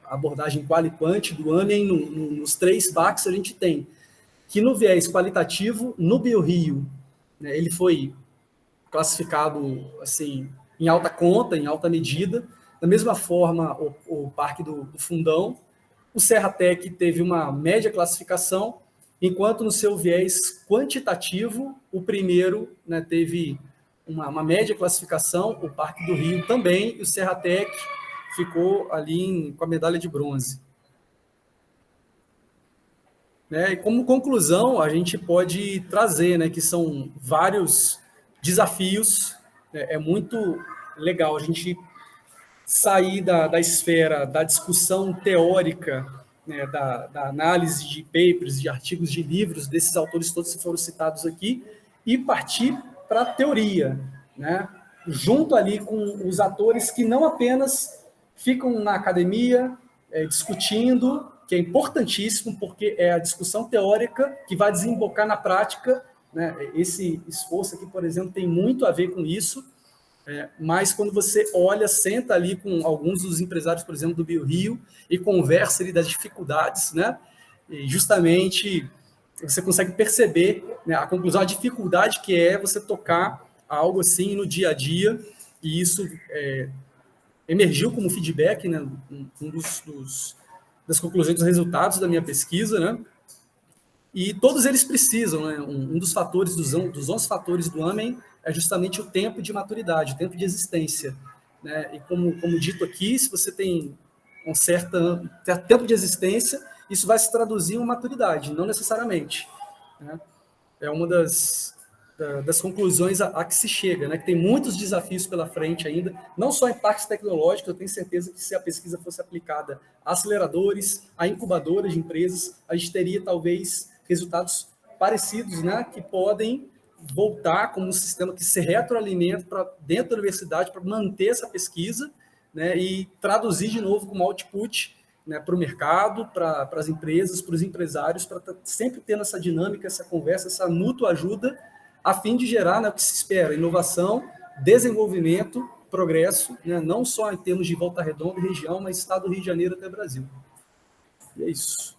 a abordagem qual e quant do AMEN nos 3 BACs, a gente tem que no viés qualitativo, no BioRio, né, ele foi classificado assim, em alta conta, em alta medida. Da mesma forma, o Parque do Fundão. O Serratec teve uma média classificação, enquanto no seu viés quantitativo, o primeiro, né, teve uma média classificação, o Parque do Rio também, e o Serratec ficou ali com a medalha de bronze. Né, e como conclusão, a gente pode trazer, né, que são vários desafios, né, é muito legal a gente sair da esfera da discussão teórica, né, da análise de papers, de artigos de livros, desses autores todos que foram citados aqui, e partir para a teoria, né, junto ali com os atores que não apenas ficam na academia discutindo, que é importantíssimo, porque é a discussão teórica que vai desembocar na prática né? Esse esforço aqui, por exemplo, tem muito a ver com isso, mas quando você olha, senta ali com alguns dos empresários, por exemplo, do BioRio, e conversa ali das dificuldades, né? E justamente você consegue perceber, né, a conclusão, a dificuldade que é você tocar algo assim no dia a dia, e isso emergiu como feedback, né, das conclusões dos resultados da minha pesquisa, né? E todos eles precisam, né? Um dos fatores, dos 11 fatores do AMEN é justamente o tempo de maturidade, o tempo de existência, né? E como dito aqui, se você tem um certo tempo de existência, isso vai se traduzir em uma maturidade, não necessariamente, né? É uma das conclusões a que se chega, né? Que tem muitos desafios pela frente ainda, não só em parques tecnológicos. Eu tenho certeza que se a pesquisa fosse aplicada a aceleradores, a incubadoras de empresas, a gente teria talvez resultados parecidos, né? Que podem voltar como um sistema que se retroalimenta para dentro da universidade para manter essa pesquisa, né? E traduzir de novo como output, né, para o mercado, para as empresas, para os empresários, para sempre tendo essa dinâmica, essa conversa, essa mútua ajuda, a fim de gerar, né, o que se espera: inovação, desenvolvimento, progresso, né, não só em termos de Volta Redonda e região, mas estado do Rio de Janeiro até Brasil. E é isso.